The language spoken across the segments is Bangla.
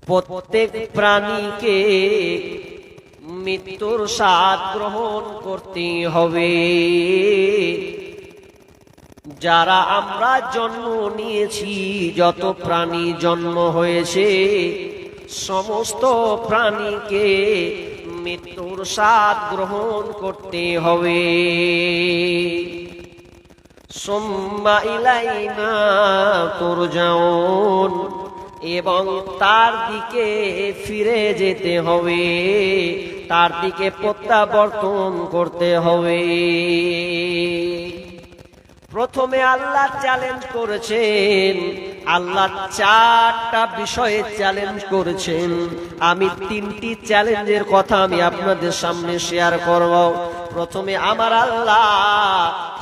প্রত্যেক প্রাণীকে মৃত্যুর স্বাদ গ্রহণ করতে হবে। যারা আমরা জন্ম নিয়েছি, যত প্রাণী জন্ম হয়েছে, সমস্ত প্রাণীকে মৃত্যুর স্বাদ গ্রহণ করতে হবে। সুম্মা ইলাইনা তুরজাউন, এবং তার দিকে ফিরে যেতে হবে, তার দিকে প্রত্যাবর্তন করতে হবে। প্রথমে আল্লাহ চ্যালেঞ্জ করেছেন, আল্লাহ চারটা বিষয়ে চ্যালেঞ্জ করেছেন। আমি তিনটি চ্যালেঞ্জের কথা আমি আপনাদের সামনে শেয়ার করব। প্রথমে আমার আল্লাহ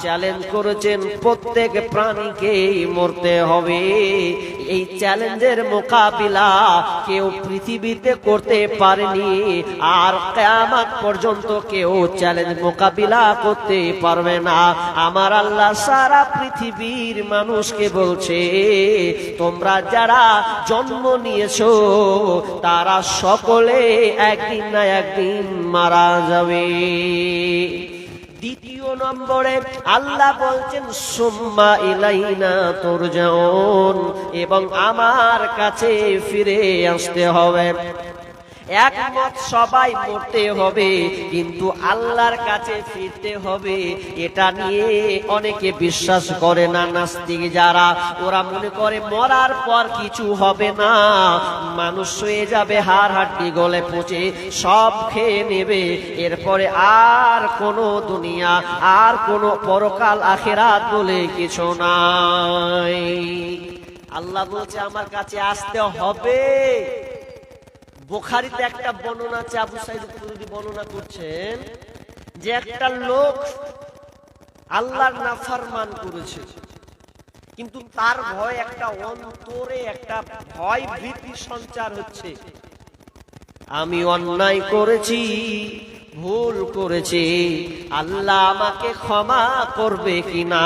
চ্যালেঞ্জ করেছেন প্রত্যেক প্রাণীকেই মরতে হবে। এই চ্যালেঞ্জের মোকাবিলা কেউ পৃথিবীতে করতে পারেনি, আর কিয়ামত পর্যন্ত কেউ চ্যালেঞ্জ মোকাবিলা করতে পারবে না। আমার আল্লাহ সারা পৃথিবীর মানুষকে বলছে, তোমরা যারা জন্ম নিয়েছো তারা সকলে একদিন না একদিন মারা যাবে। দ্বিতীয় নম্বরে আল্লাহ বলছেন সুম্মা ইলাইনা তুরজাউন, এবং আমার কাছে ফিরে আসতে হবে। একমত সবাই মরতে হবে, কিন্তু আল্লাহর কাছে ফিরতে হবে। এটা নিয়ে অনেকে বিশ্বাস করে না, নাস্তিক যারা, ওরা মনে করে মরার পর কিছু হবে না, মানুষ হয়ে যাবে, হাড় হাড্ডি গলে পচে সব খেয়ে নেবে, এরপরে আর কোনো দুনিয়া, আর কোনো পরকাল আখিরাত বলে কিছু নাই। আল্লাহ বলছে আমার কাছে আসতে হবে। বুখারীতে একটা বর্ণনা আছে, আবু সাঈদ খুদরী বর্ণনা করছেন যে একটা লোক আল্লাহর নাফরমান করেছে, কিন্তু তার ভয়, একটা অন্তরে একটা ভয় ভীতি সঞ্চার হচ্ছে, আমি অন্যায় করেছি, ভুল করেছি, আল্লাহ আমাকে ক্ষমা করবে কিনা।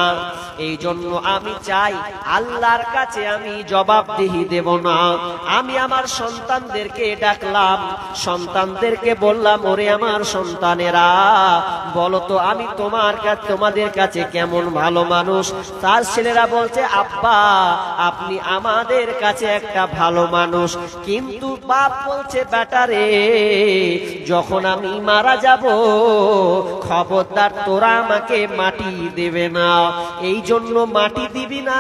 এই জন্য আমি চাই আল্লাহর কাছে আমি জবাবদিহি দেব না। আমি আমার সন্তানদেরকে ডাকলাম, সন্তানদেরকে বললাম, ওরে আমার সন্তানেরা, বলো তো আমি তোমাদের কাছে কেমন ভালো মানুষ। তার ছেলেরা বলছে, আব্বা আপনি আমাদের কাছে একটা ভালো মানুষ। কিন্তু বাপ বলছে, বেটারে যখন আমি মারা যাব, খবরদার তোরা আমাকে মাটি দেবে না। এই জন্য মাটি দিবি না,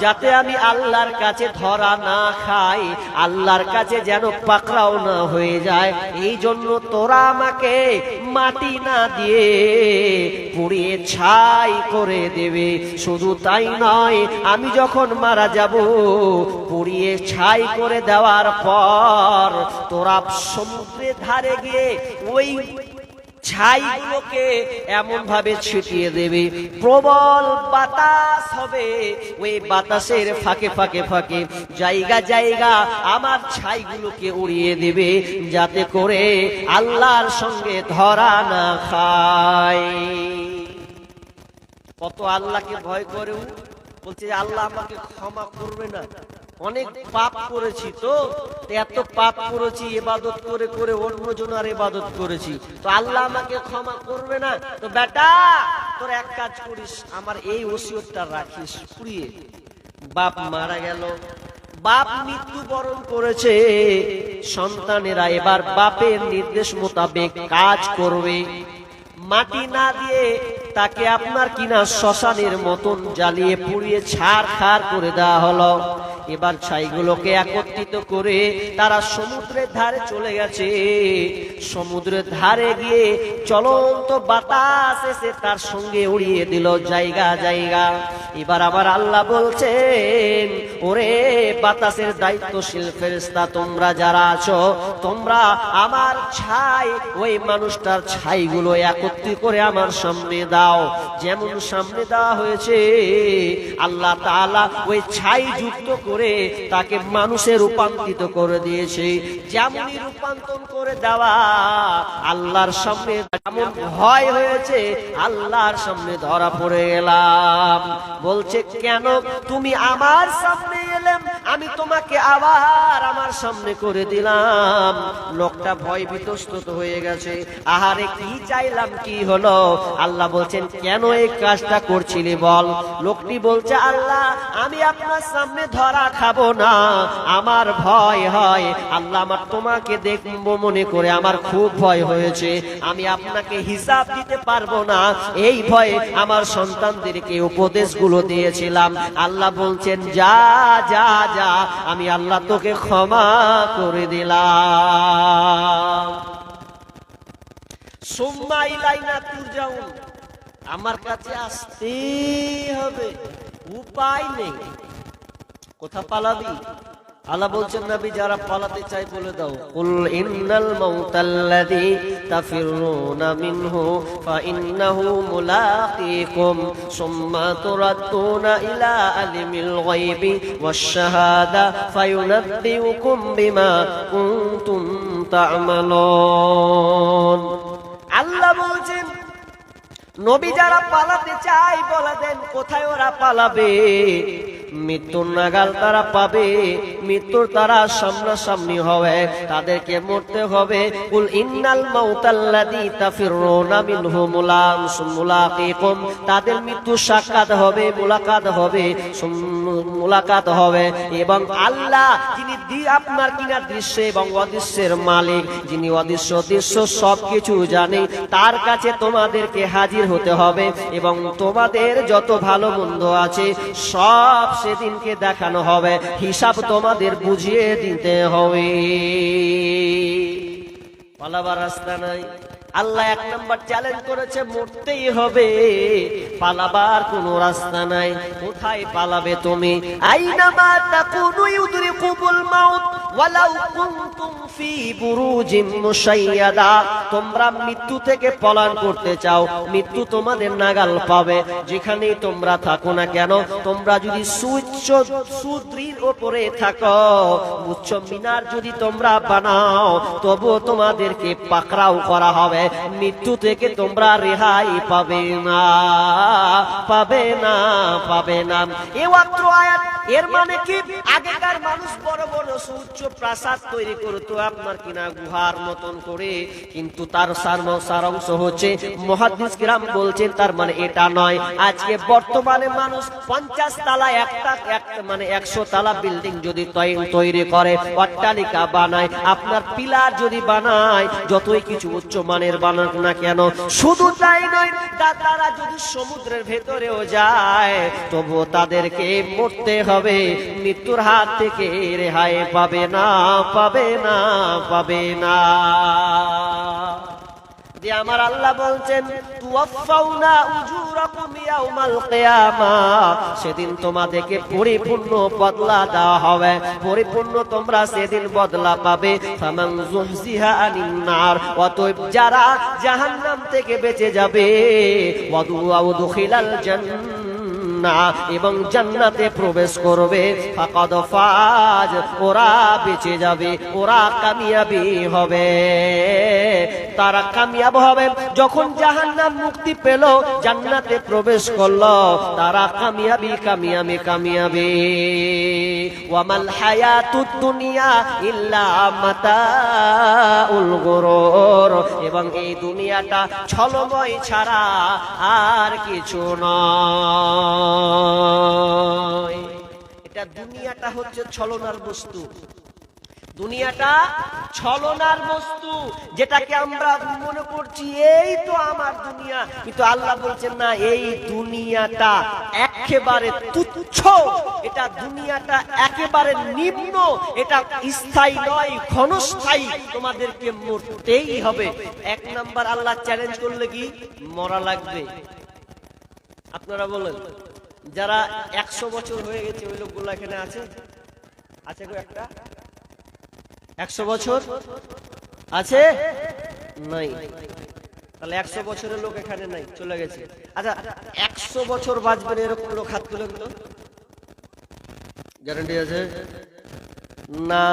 যাতে আমি আল্লাহর কাছে ধরা না খাই, আল্লাহর কাছে যেন পাকড়াও না হয়ে যায়। এই জন্য তোরা আমাকে মাটি না দিয়ে পুড়িয়ে ছাই করে দেবে। শুধু তাই নয়, আমি যখন মারা যাব, পুড়িয়ে ছাই করে দেওয়ার পর তোরা সমুদ্রের ধারে গিয়ে ওই ছাইগুলোকে এমন ভাবে ছিটিয়ে দেবে, প্রবল বাতাস হবে, ওই বাতাসের ফাঁকে ফাঁকে ফাঁকে জায়গা জায়গা আমার ছাইগুলোকে উড়িয়ে দেবে, যাতে করে আল্লাহর সঙ্গে ধরা না খায়। কত আল্লাহকে ভয় করেও বলছে আল্লাহ আমাকে ক্ষমা করবে না, অনেক পাপ করেছি, তো এত পাপ করেছি, ইবাদত করে করে অন্যজনের ইবাদত করেছি, তো আল্লাহ আমাকে ক্ষমা করবে না। তো বেটা তোর এক কাজ করিস, আমার এই ওসিয়তটা রাখিস, পুড়িয়ে। বাপ মারা গেল, বাপ মৃত্যুবরণ করেছে, সন্তানেরা এবার বাপের নির্দেশ মোতাবেক কাজ করবে। মাটি না দিয়ে তাকে আপনার কিনা শ্মশানের মতন জ্বালিয়ে পুড়িয়ে ছারখার করে দেওয়া হলো। এবার ছাইগুলোকে একত্রিত করে তারা সমুদ্রের ধারে চলে গেছে। সমুদ্রের ধারে গিয়ে চলন্ত বাতাস এসে তার সঙ্গে উড়িয়ে দিল জায়গা জায়গা। এবার আবার আল্লাহ বলছেন, ওরে বাতাসের দায়িত্বশীল ফেরেশতা তোমরা যারা আছো, তোমরা আমার ছাই, ওই মানুষটার ছাইগুলো একত্রিত করে আমার সামনে দাও। যেমন সামনে দেওয়া হয়েছে, আল্লাহ তাআলা ওই ছাই যুক্ত করে তাকে মানুষে রূপান্তরিত করে দিয়েছে। যেমনই রূপান্তর করে দেওয়া, আল্লাহর সামনে যেমন ভয় হয়েছে, আল্লাহর সামনে ধরা পড়ে গেলাম। বলছে, কেন তুমি আমার সামনে এলেন, আমি তোমাকে আবার আমার সামনে করে দিলাম। লোকটা ভয় বিতস্ত হয়ে গেছে, আহারে কি চাইলাম কি হলো। আল্লাহ বলছেন কেন এই কাজটা করছিলি বল। লোকটি বলছে আল্লাহ আমি আপনার সামনে ধরা খাবো না, আমার ভয় হয় আল্লাহ, আমার তোমাকে দেখবো মনে করে আমার খুব ভয় হয়েছে, আমি আপনাকে হিসাব দিতে পারবো না, এই ভয়ে আমার সন্তানদেরকে উপদেশগুলো দিয়েছিলাম। আল্লাহ বলছেন যা যা যা, আমি আল্লাহ তোকে ক্ষমা করে দিলাম। সুম্মা ইলাইনা তুরজাউন, আমার কাছে আসতেই হবে, উপায় নেই। কোথা পালাবি? আল্লাহ বলছেন নবী যারা পালাতে চায় বলে দাও, কুল ইন্নাল মাউতাল্লাযী তাফিরুনা মিনহু ফাইন্নাহু মুলাকীকুম সুম্মা তুরাদ্দুনা ইলা আলিমিল গায়বি ওয়াশ শাহাদা ফায়ুনাব্বিউকুম বিমা কুনতুম তা'মালুন। আল্লাহ বলছেন নবী যারা পালাতে চায় বলে দেন কোথায় ওরা পালাবে। মৃত্যুর নাগাল তারা পাবে, মৃত্যুর তারা সামনাসামনি হবে, তাদেরকে মরতে হবে। কুল ইন্নাল মাউতাল্লাযী তাফিরুনা মিনহু মুলাকীকুম, তাদের মৃত্যু সাক্ষাৎ হবে, মুলাকাত হবে। এবং আল্লাহ যিনি আপনার কিনা দৃশ্য এবং অদৃশ্যের মালিক, যিনি অদৃশ্য দৃশ্য সবকিছু জানে, তার কাছে তোমাদেরকে হাজির হতে হবে এবং তোমাদের যত ভালো মন্দ আছে সব সেদিনকে দেখানো হবে, হিসাব তোমাদের বুঝিয়ে দিতে হবে। পালাবার রাস্তা নাই। আল্লাহ এক নম্বর চ্যালেঞ্জ করেছে মরতেই হবে, পালাবার কোনো রাস্তা নাই। কোথায় পালাবে তুমি? আইনামা তাকুনু ইউদরিকুমুল মাউত ওয়ালাউ কুনতুম ফি বুরুজিম মুশাইয়াদা, তোমরা মৃত্যু থেকে পলায়ন করতে চাও, মৃত্যু তোমাদের নাগাল পাবে যেখানেই তোমরা থাকো না কেন। তোমরা যদি সুদৃঢ় উপরে থাকো, উচ্চ মিনার যদি তোমরা বানাও, তবুও তোমাদেরকে পাকড়াও করা হবে, মৃত্যু থেকে তোমরা রেহাই পাবে না, পাবে না, পাবে না। এই মাত্র আয়াত, এর মানে কি আগেকার মানুষ বড় বড় সুউচ্চ প্রাসাদ তৈরি করতো আপনার কিনা গুহার মতন করে, কিন্তু তার সারাংশ হচ্ছে মুহাদ্দিস কিরাম বলছেন তার মানে এটা নয়। আজকে বর্তমানে মানুষ 50 তালা একটা মানে 100 তালা বিল্ডিং যদি তৈরি করে, অট্টালিকা বানায়, আপনার পিলার যদি বানায়, যতই কিছু উচ্চ মানের বানাক না কেন, শুধু তাই নয়, তারা যদি সমুদ্রের ভেতরেও যায় তবু তাদেরকে মরতে হবে, মৃত্যুর হাত থেকে রেহাই পাবে না, পাবে না, পাবে না। আমার আল্লাহ বলছেন তুওয়াফাউনা উজুরাকুম ইয়াউমাল কিয়ামাহ, সেদিন তোমাদেরকে পরিপূর্ণ বদলা দেওয়া হবে, পরিপূর্ণ তোমরা সেদিন বদলা পাবে। ফামান যুহজিহা আনিন নার, অতএব যারা জাহান্নাম থেকে বেঁচে যাবে, ওয়াদুখিলাল জান্নাহ, এবং জান্নাতে প্রবেশ করবে, ফাকাদ ফাজ, ওরা বেঁচে যাবে, ওরা কামিয়াবি হবে, তারা কামিয়াব হবে। যখন জাহান্নাম মুক্তি পেল, জান্নাতে প্রবেশ করলো, তারা কামিয়াবি, কামিয়াবি, কামিয়াবি। ওয়ামাল হায়াতুদ দুনিয়া ইল্লা মাতাউল গুরুর, এবং এই দুনিয়াটা ছলময় ছাড়া আর কিছু নয়। এটা দুনিয়াটা হচ্ছে ছলনার বস্তু, দুনিয়াটা ছলনার বস্তু, যেটাকে আমরা মনে করছি এই তো আমার দুনিয়া, কিন্তু আল্লাহ বলছেন না, এই দুনিয়াটা একেবারে তুচ্ছ, এটা দুনিয়াটা একেবারে নিম্ন, এটা স্থায়ী নয়, ক্ষণস্থায়ী, তোমাদেরকে মরতেই হবে। এক নাম্বার আল্লাহ চ্যালেঞ্জ করলে কি মরা লাগবে। আপনারা বলেন, যারা 100 বছর হয়ে গেছে ওই লোকগুলো এখানে আছে? আছে গো একটা 100 বছর আছে? নাই। তাহলে 100 বছরের লোক এখানে নাই, চলে গেছে। আচ্ছা 100 বছর বাঁচবেন এরকম লোক হাত তুলেন তো, গ্যারান্টি আছে? না।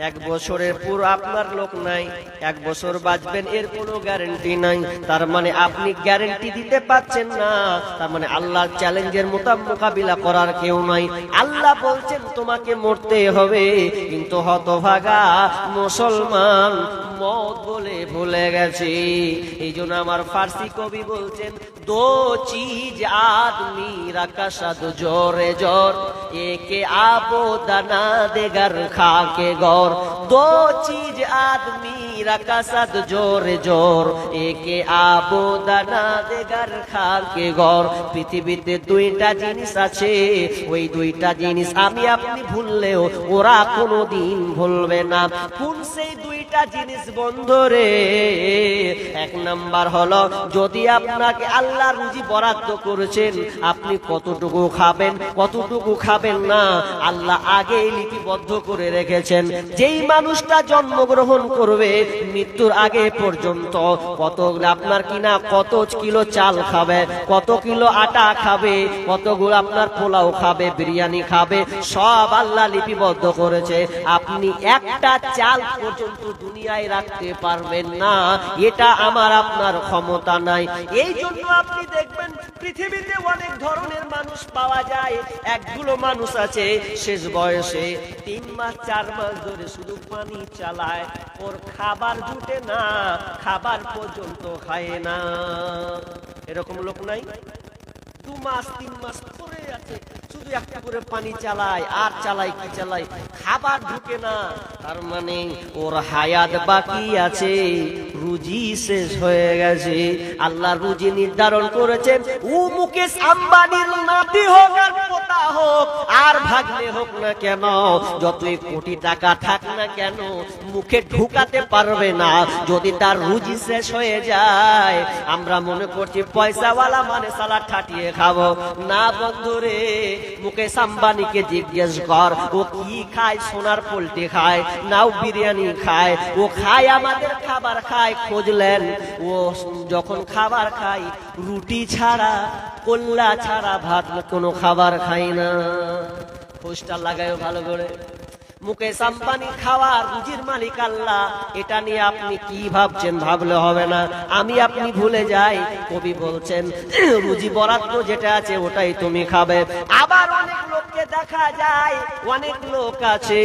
এক বছরের পুরো আপনার লোক নাই, 1 বছর বাঁচবেন এর কোনো গ্যারান্টি নাই। তার মানে আপনি গ্যারান্টি দিতে পাচ্ছেন না, তার মানে আল্লাহর চ্যালেঞ্জের মোকাবিলা করার কেউ নাই। আল্লাহ বলছেন তোমাকে মরতে হবে, কিন্তু হতভাগা মুসলমান মত বলে ভুলে গেছে। এই জন্য আমার ফার্সি কবি বলছেন, দো চিজ আদমি রাখা সাদ জোরে জোর, একে আবো দানা দেগার খাকে গর। दो चीज आदमी रखा सद जोर जोर, एके आबो दाना देगार खाके गौर। পৃথিবীতে 2টা জিনিস আছে, ওই 2টা জিনিস আমি আপনি ভুললেও ওরা কোনোদিন ভুলবে না। কোন সেই 2টা জিনিস বন্ধুরে? 1 নাম্বার হলো, যদি আপনাকে আল্লাহ রুজি বরাদ্দ করেছেন, আপনি কতটুকু খাবেন কতটুকু খাবেন না আল্লাহ আগেই লিপিবদ্ধ করে রেখেছেন। যেই মানুষটা জন্মগ্রহণ করবে মৃত্যুর আগে পর্যন্ত কত আপনার কিনা কত কিলো চাল খাবে, কত কিলো আটা খাবে, কতগুলো আপনার পোলাও খাবে, বিরিয়ানি খাবে, সব আল্লাহ লিপিবদ্ধ করেছে। আপনি একটা চাল পর্যন্ত দুনিয়ায় রাখতে পারবেন না, এটা আমার আপনার ক্ষমতা নাই। এই জন্য আপনি দেখবেন পৃথিবীতে অনেক ধরনের মানুষ পাওয়া যায়। একগুলো মানুষ আছে শেষ বয়সে 3 মাস 4 মাস ধরে শুধু পানি চালায়, ওর খাবার জুটে না, খাবার পর্যন্ত খায় না। এরকম লোক নাই? 2 মাস 3 মাস পরে আছে, শুধু একটা করে পানি চালায়, আর চালায় কি চালায়, খাবার ঢুকে না। তার মানে ওর হায়াত বাকি আছে, রুজি শেষ হয়ে গেছে। আল্লাহ রুজি নির্ধারণ করেছেন, ও মুকেশ আম্বানির নাতি হোক আর পোতা হোক আর ভাগ্নে হোক না কেন, যতই কোটি টাকা থাক না কেন, মুখে ঢুকাতে পারবে না যদি তার রুজি শেষ হয়ে যায়। আমরা মনে করছি পয়সাওয়ালা মানে সালা ঠাটিয়ে খাবো না। বন্ধুরে, মুকেশ আম্বানিকে জিজ্ঞেস কর, ও কি খায়? সোনার পোল্ট্রি খায় নাও বিরিয়ানি খায়, ও খায় আমাদের খাবার খায়। খুঁজলেন, ও যখন খাবার খায় রুটি ছাড়া কল্লা ছাড়া ভাত কোনো খাবার খায় না। পোস্টার লাগায় ভালো করে। মুকেশ আম্বানি খাওয়া রুজির মালিক আল্লাহ, এটা নিয়ে আপনি কি ভাবছেন? ভাবলে হবে না। আমি আপনি ভুলে যাই, কবি বলছেন রুজি বরাদ্দ যেটা আছে ওটাই তুমি খাবে। আবার অনেক লোককে দেখা যায়, অনেক লোক আছে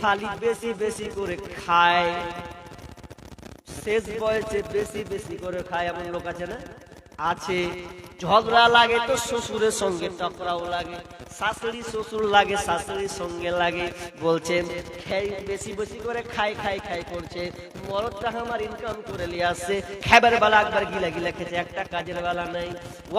খালি বেশি বেশি করে খায়, শেষ বয়সে বেশি বেশি করে খায়। এমন লোক আছে না? আছে। ঝগড়া লাগে তো শ্বশুরের সঙ্গে টকরাও লাগে, শাশুড়ি শ্বশুর লাগে শাশুড়ির সঙ্গে লাগে। বলছেন বেশি বেশি করে খাই খাই খাই করছে, মরদটা আমার ইনকাম করে নিয়ে আসছে, খাবার বেলা একবার গিলা গিলা খেছে, একটা কাজের বেলা নাই।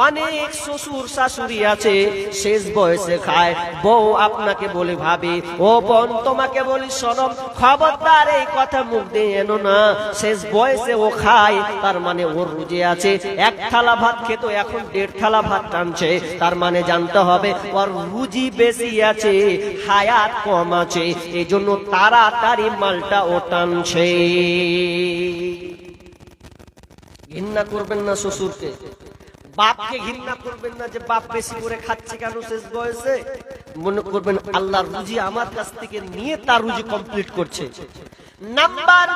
অনেক শ্বশুর শাশুড়ি আছে শেষ বয়সে খায়। বউ আপনাকে বলে, ভাবি ও বোন তোমাকে বলি শোনো, খবরদার এই কথা মুখ দিয়ে এনো না। শেষ বয়সে ও খায়, তার মানে ওর রুজি আছে। 1 থালা ভাত খেত, এখন 1.5 থালা ভাত টানছে, তার মানে জানতে হবে ওর রুজি বেশি আছে, হায়াত কম আছে, এই জন্য তাড়াতাড়ি মালটা ও টানছে। ঘৃণা করবেন না শ্বশুরকে, বাপকে ঘৃণা করবেন না যে বাপ বেশি করে খাচ্ছে কেন শেষ বয়সে। মনে করবেন আল্লাহর রুজি আমার কাছ থেকে নিয়ে তার রুজি কমপ্লিট করছে। নাম্বার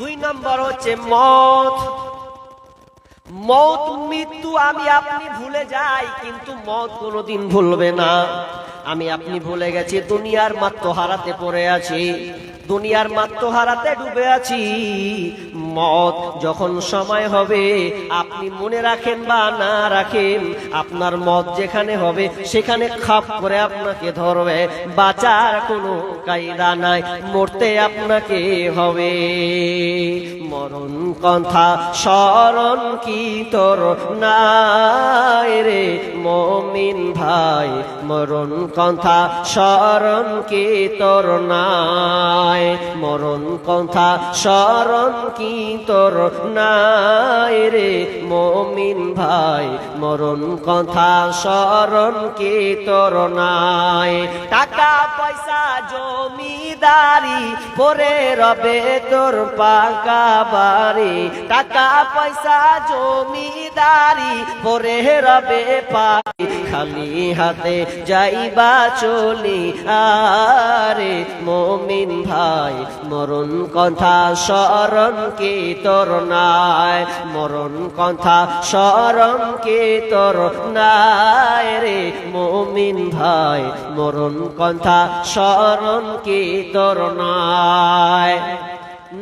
2 নম্বর হচ্ছে মত। মত মৃত্যু আমি আপনি ভুলে যাই, কিন্তু মত কোনোদিন ভুলবে না। আমি আপনি ভুলে গেছি, দুনিয়ার মাত্র হারাতে পড়ে আছি, দুনিয়ার মাত্র হারাতে ডুবে আছি। মত যখন সময় হবে, আপনি মনে রাখেন বা না রাখেন, আপনার মত যেখানে হবে সেখানে খাপ করে আপনাকে ধরবে, বাঁচার কোনো কায়দা নাই, মরতে আপনাকে হবে। মরণ কথা স্মরণ কি তোর নাই রে মুমিন ভাই, মরণ কথা স্মরণ কি তোর নাই, মরণ কথা স্মরণ কি তোর নাই রে মুমিন ভাই, মরণ কথা স্মরণ কি তোর নাই। টাকা পয়সা জমিদারি পরে রবে তোর পাকা বাড়ি, টাকা পয়সা জমিদারি পরে রবে খালি হাতে যাইবা চলি আরে মুমিন ভাই মরণ কথা স্মরণ কি তোর নাই মরণ কথা স্মরণ কি তোর নাই রে মুমিন ভাই মরণ কথা স্মরণ কি তোর নাই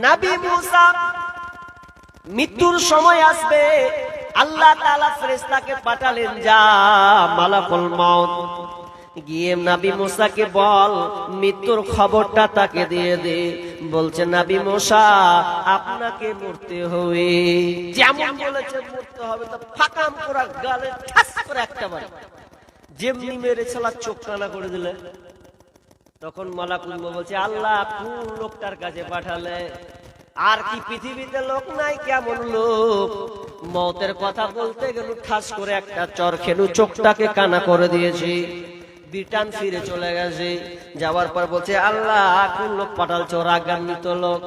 নবী মুসা মৃত্যুর সময় আসবে আল্লাহ তাআলা ফেরেশতাকে পাঠালেন যা মালাকুল মউত গিয়ে নবী মুসাকে বল মৃত্যুর খবরটা তাকে দিয়ে দে বলছে নবী মুসা আপনাকে মরতে হবে যেমন বলেছে মরতে হবে তো ফাকাম করা গালে ঠাস করে একটা বার যেমনি মেরে ছেলা চোখ কানা করে দিলে তখন মালাকুল মউত বলছে আল্লাহ কোন লোকটার কাছে পাঠালে আর কি পৃথিবীতে লোক নাই কেমন লোক মওতের কথা বলতে গেল ঠাস করে একটা চর খেলু চোখটাকে কানা করে দিয়েছি বিটান ফিরে চলে গেছে যাওয়ার পর বলছে আল্লাহ কোন লোক পাঠালছো রাগান্বিত লোক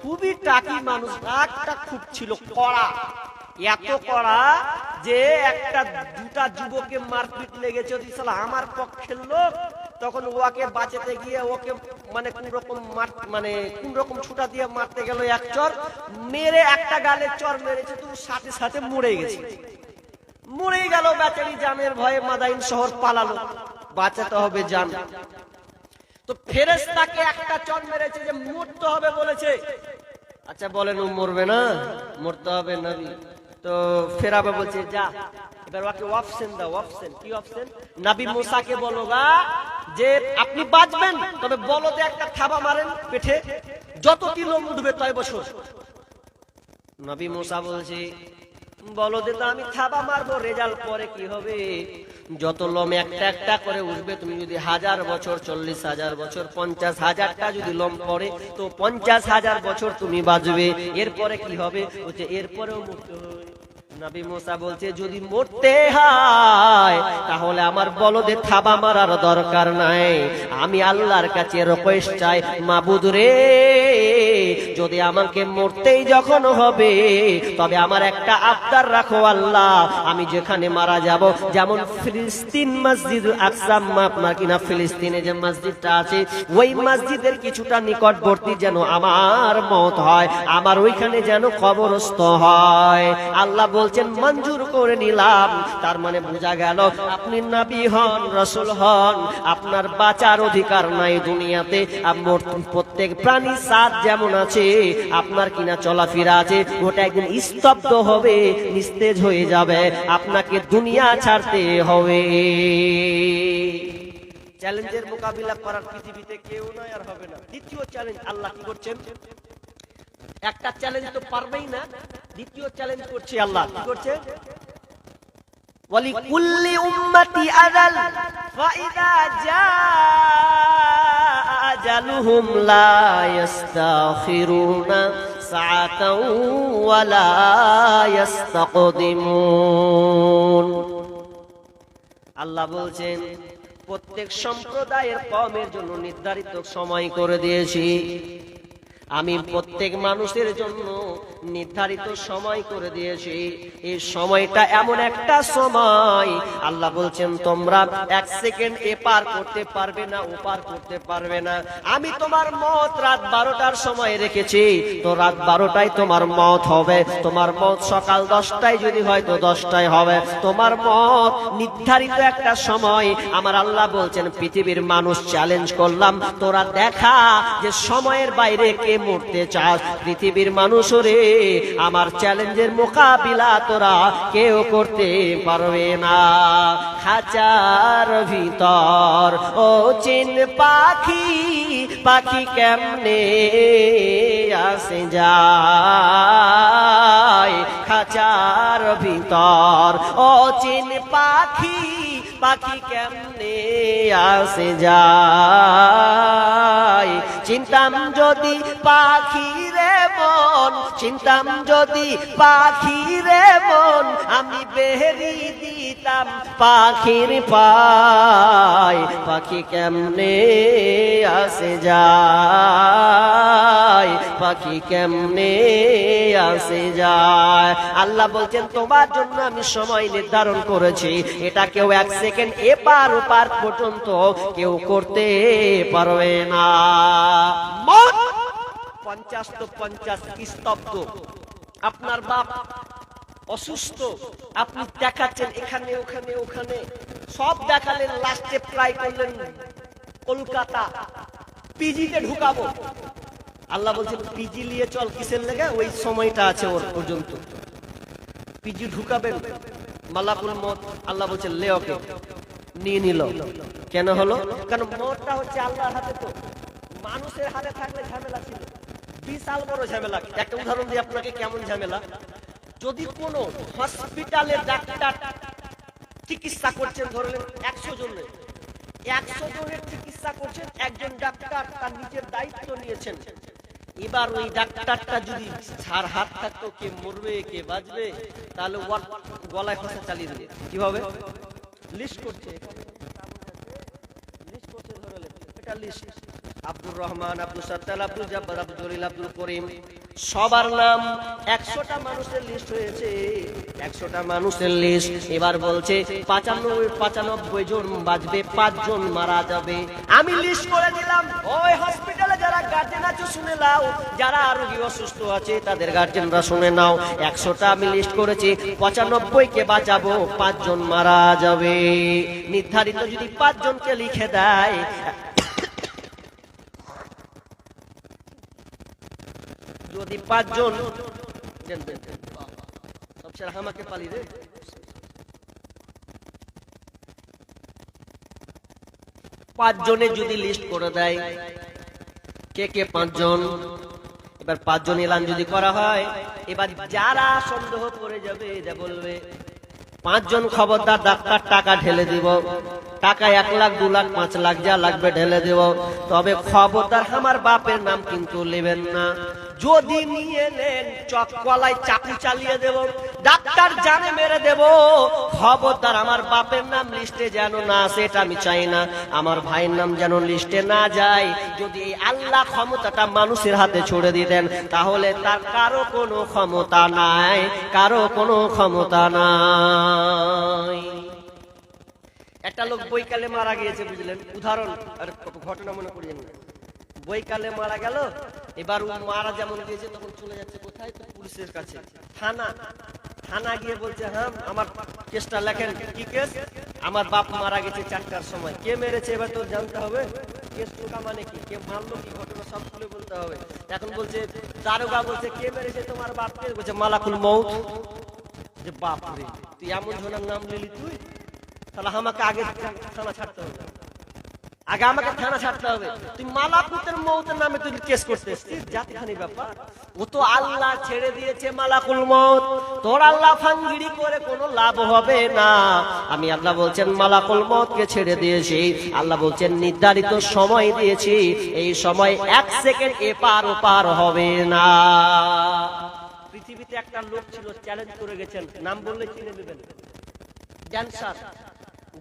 খুবই টাকি মানুষ রাগটা খুব ছিল কড়া এত কড়া যে একটা দুটা যুবককে মারপিট লেগেছে আমার পক্ষের লোক তখন ওকে বাঁচাতে গিয়ে ওকে মানে কোন রকম ছুটা দিয়ে মারতে গেল এক চর মেরে একটা গালে চর মেরেছে তুমি সাথে সাথে মরে গেছে মরে গেল বেচারি জানের ভয়ে মাদাইন শহর পালালো বাঁচাতে হবে জান তো ফেরেশতাকে একটা চর মেরেছে যে মরতে হবে বলেছে আচ্ছা বলেন ও মরবে না মরতে হবে নবী তো ফেরাবে বলছে যা এবার ওকে অপশন দাও অপশন কি অপশন নবী মুসাকে বলোগা যে আপনি বাঁচবেন তবে বলদে একটা থাবা মারেন পেটে যতটি লোম উঠবে তয় বছর নবী মুসা বলছে বলদে তো আমি থাবা মারবো রেজাল্ট পরে কি হবে যত লোম একটা একটা করে উঠবে তুমি যদি 1000 বছর 40,000 বছর 50,000টা যদি লোম পড়ে তো 50,000 বছর তুমি বাঁচবে এরপরে কি হবে বলছে এরপরেও মরতে হবে নবী মুসা বলছে যদি মরতে হয় তাহলে আমার বলদে থাবা মারার দরকার নাই আমি আল্লাহর কাছে রিকোয়েস্ট চাই মাবুদ রে যদি আমাকে মরতেই যখন হবে তবে আমার একটা আবদার রাখো আল্লাহ আমি যেখানে মারা যাব যেমন ফিলিস্তিন মসজিদ আকসা আপনার কিনা ফিলিস্তিনে যে মসজিদটা আছে ওই মসজিদের কিছুটা নিকটবর্তী যেন আমার মওত হয় আমার ওইখানে যেন কবরস্থ হয় আল্লাহ বলছেন মঞ্জুর করে নিলাম তার মানে বোঝা গেল আপনি নবী হন রাসূল হন আপনার বাঁচার অধিকার নাই দুনিয়াতে প্রত্যেক প্রাণী সাত যেমন আছে আপনার কিনা চলাফেরা আছে ওটা একদিন স্তব্ধ হবে নিস্তেজ হয়ে যাবে আপনাকে দুনিয়া ছাড়তে হবে চ্যালেঞ্জের মোকাবিলা করার পৃথিবীতে কেউ নয় আর হবে না দ্বিতীয় চ্যালেঞ্জ আল্লাহ কি করছেন একটা চ্যালেঞ্জ তো পারবেই না দ্বিতীয় চ্যালেঞ্জ করছে আল্লাহ কি করছে ওয়ালি কুল্লি উম্মতি আজাল ফাইদা জাআ আজালুহুম লা ইস্তাখিরুনা সাআতাও ওয়া লা ইস্তাকদিমুন আল্লাহ বলছেন প্রত্যেক সম্প্রদায়ের কওমের জন্য নির্ধারিত সময় করে দিয়েছি আমি প্রত্যেক মানুষের জন্য নির্ধারিত সময় করে দিয়েছি এই সময়টা এমন একটা সময় আল্লাহ বলছেন তোমরা এক সেকেন্ড এপার করতে পারবে না ওপার করতে পারবে না আমি তোমার মওত রাত 12টার সময় রেখেছি তো রাত 12টায় তোমার মওত হবে তোমার মওত সকাল 10টায় যদি হয় তো 10টায় হবে তোমার মওত নির্ধারিত একটা সময় আমার আল্লাহ বলছেন পৃথিবীর মানুষ চ্যালেঞ্জ করলাম তোরা দেখা যে সময়ের বাইরে কে মরতে চাস পৃথিবীর মানুষরে আমার চ্যালেঞ্জের মোকাবিলা তোরা কেউ করতে পারবে না খাঁচার ভিতর ও চিন পাখি পাখি কেমনে আসে যায় খাঁচার ভিতর ও চিন পাখি পাখি কেমনে আসে যায় চিন্তাম যদি পাখি রে চিন্তাম যদি পাখি রে মন আমি বেহেরি দিতাম পাখির পায়, পাখি কেমনে আসে যায়, পাখি কেমনে আসে যায়। আল্লাহ বলছেন তোমার জন্য আমি সময় নির্ধারণ করেছি, এটা কেউ 1 সেকেন্ড এপার ওপার পর্যন্ত কেউ করতে পারবে না। 50 তো 50 স্তব্ধ। আপনার বাপ অসুস্থ, আপনি দেখাচ্ছেন এখানে ওখানে ওখানে, সব দেখালেন, লাস্টে ট্রাই করলেন কলকাতা, পিজিতে ঢুকাবো। আল্লাহ বলছেন পিজি নিয়ে চল, কিসের লেগে? ওই সময়টা আছে ওর পর্যন্ত, পিজি ঢুকাবেন। মালাকুল মউত আল্লাহ বলছেন লে ওকে, নিয়ে নিল। কেন হলো? কারণ মউতটা হচ্ছে আল্লাহর হাতে, তো মানুষের হাতে থাকলে ঝামেলা ছিল, বিশাল বড় ঝামেলা। একটা উদাহরণ দিই আপনাকে কেমন ঝামেলা। যদি কোন হসপিটালে ডাক্তার চিকিৎসা করছেন, ধরলেন 100 জনের, 100 জনের চিকিৎসা করছেন, একজন ডাক্তার তার নিজের দায়িত্ব নিয়েছেন। এবার ওই ডাক্তারটা যদি ছাড় হাত থাকতো, কে মরবে কে বাঁচবে, তাহলে ওর গলায় ফাঁসা চালিয়ে দিলে কিভাবে? লিস্ট করছে, লিস্ট করছে, ধরলেন এটা লিস্ট, আব্দুর রহমান, আব্দুল সত্তার, আব্দুল জব্বার, আব্দুল জলিল, আব্দুল করিম, সবার নাম 100টা মানুষের লিস্ট হয়েছে, 100টা মানুষের লিস্ট। এবার বলছে 95 জন বাঁচবে, 5 জন মারা যাবে। আমি লিস্ট করে দিলাম, ওই হসপিটালে যারা গার্জেন আছে শুনে নাও, যারা রোগী অসুস্থ আছে তাদের গার্জেনরা শুনে নাও। 100টা আমি লিস্ট করেছি, 95 কে বাঁচাবো, 5 জন মারা যাবে। নির্ধারিত যদি 5 জনকে লিখে দেয়, যদি 5 জন আমাকে পালি রে, 5 জনে যদি লিস্ট করে দেয় কে কে 5 জন, এবার 5 জন এলান যদি করা হয়, এবার যারা সন্দেহ করে যাবে যা বলবে 5 জন খবরদার, ডাক্তার টাকা ঢেলে দিব, টাকা 1 লাখ 2 লাখ 5 লাখ যা লাগবে ঢেলে দেব, তবে খবরদার আমার বাপের নাম কিন্তু নেবেন না। যদি নিয়ে নেন চককলায় চাকু চালিয়ে দেব, ডাক্তার জানে মেরে দেব। খবরদার আমার বাপের নাম লিস্টে যেন না আসে, এটা আমি চাই না। আমার ভাইয়ের নাম যেন লিস্টে না যায়। যদি আল্লাহ ক্ষমতাটা মানুষের হাতে ছুড়ে দিতেন, তাহলে তার কারো কোনো ক্ষমতা নাই, কারো কোনো ক্ষমতা নাই। একটা লোক বৈকালে মারা গিয়েছে, বুঝলেন? উদাহরণ, আর ঘটনা মনে করিয়েন না। বৈকালে মারা গেল, এবার ও মারা যেমন গিয়েছে তখন চলে যাচ্ছে কোথায়? তো পুলিশের কাছে, থানা গিয়ে বলছে হ্যাঁ আমার কেসটা লেখেন। কি কেস? আমার বাপ মারা গেছে 4টার সময়। কে মেরেছে এবার তো জানতে হবে। কেস টোকা মানে কি, কে মারলো, কি ঘটনা সব খুলে বলতে হবে। এখন বলছে দারোগা বলছে কে মেরেছে তোমার বাপকে? বলছে মালাকুল মউত। যে বাপ রে, তুই এমন জনের নাম নিলি তুই, তাহলে আমাকে আগে থানা ছাড়তে হবে, আগে আমাকে থানা ছাড়তে হবে। তুই মালাকুতের মউতের নামে তুই কেস করছিস, জাতিখানি ব্যাপার। ও তো আল্লাহ ছেড়ে দিয়েছে মালাকুল মউত, তোর আল্লাহ ফাঙ্গিরি করে কোনো লাভ হবে না। আমি আল্লাহ বলছেন মালাকুল মউতকে ছেড়ে দিয়েছি, আল্লাহ বলছেন নির্ধারিত সময় দিয়েছি, এই সময় 1 সেকেন্ড এপার ওপার হবে না। পৃথিবীতে একটা লোক ছিল, চ্যালেঞ্জ করে গেছেন, নাম বললে চিনে নেবেন, ড্যান্সার,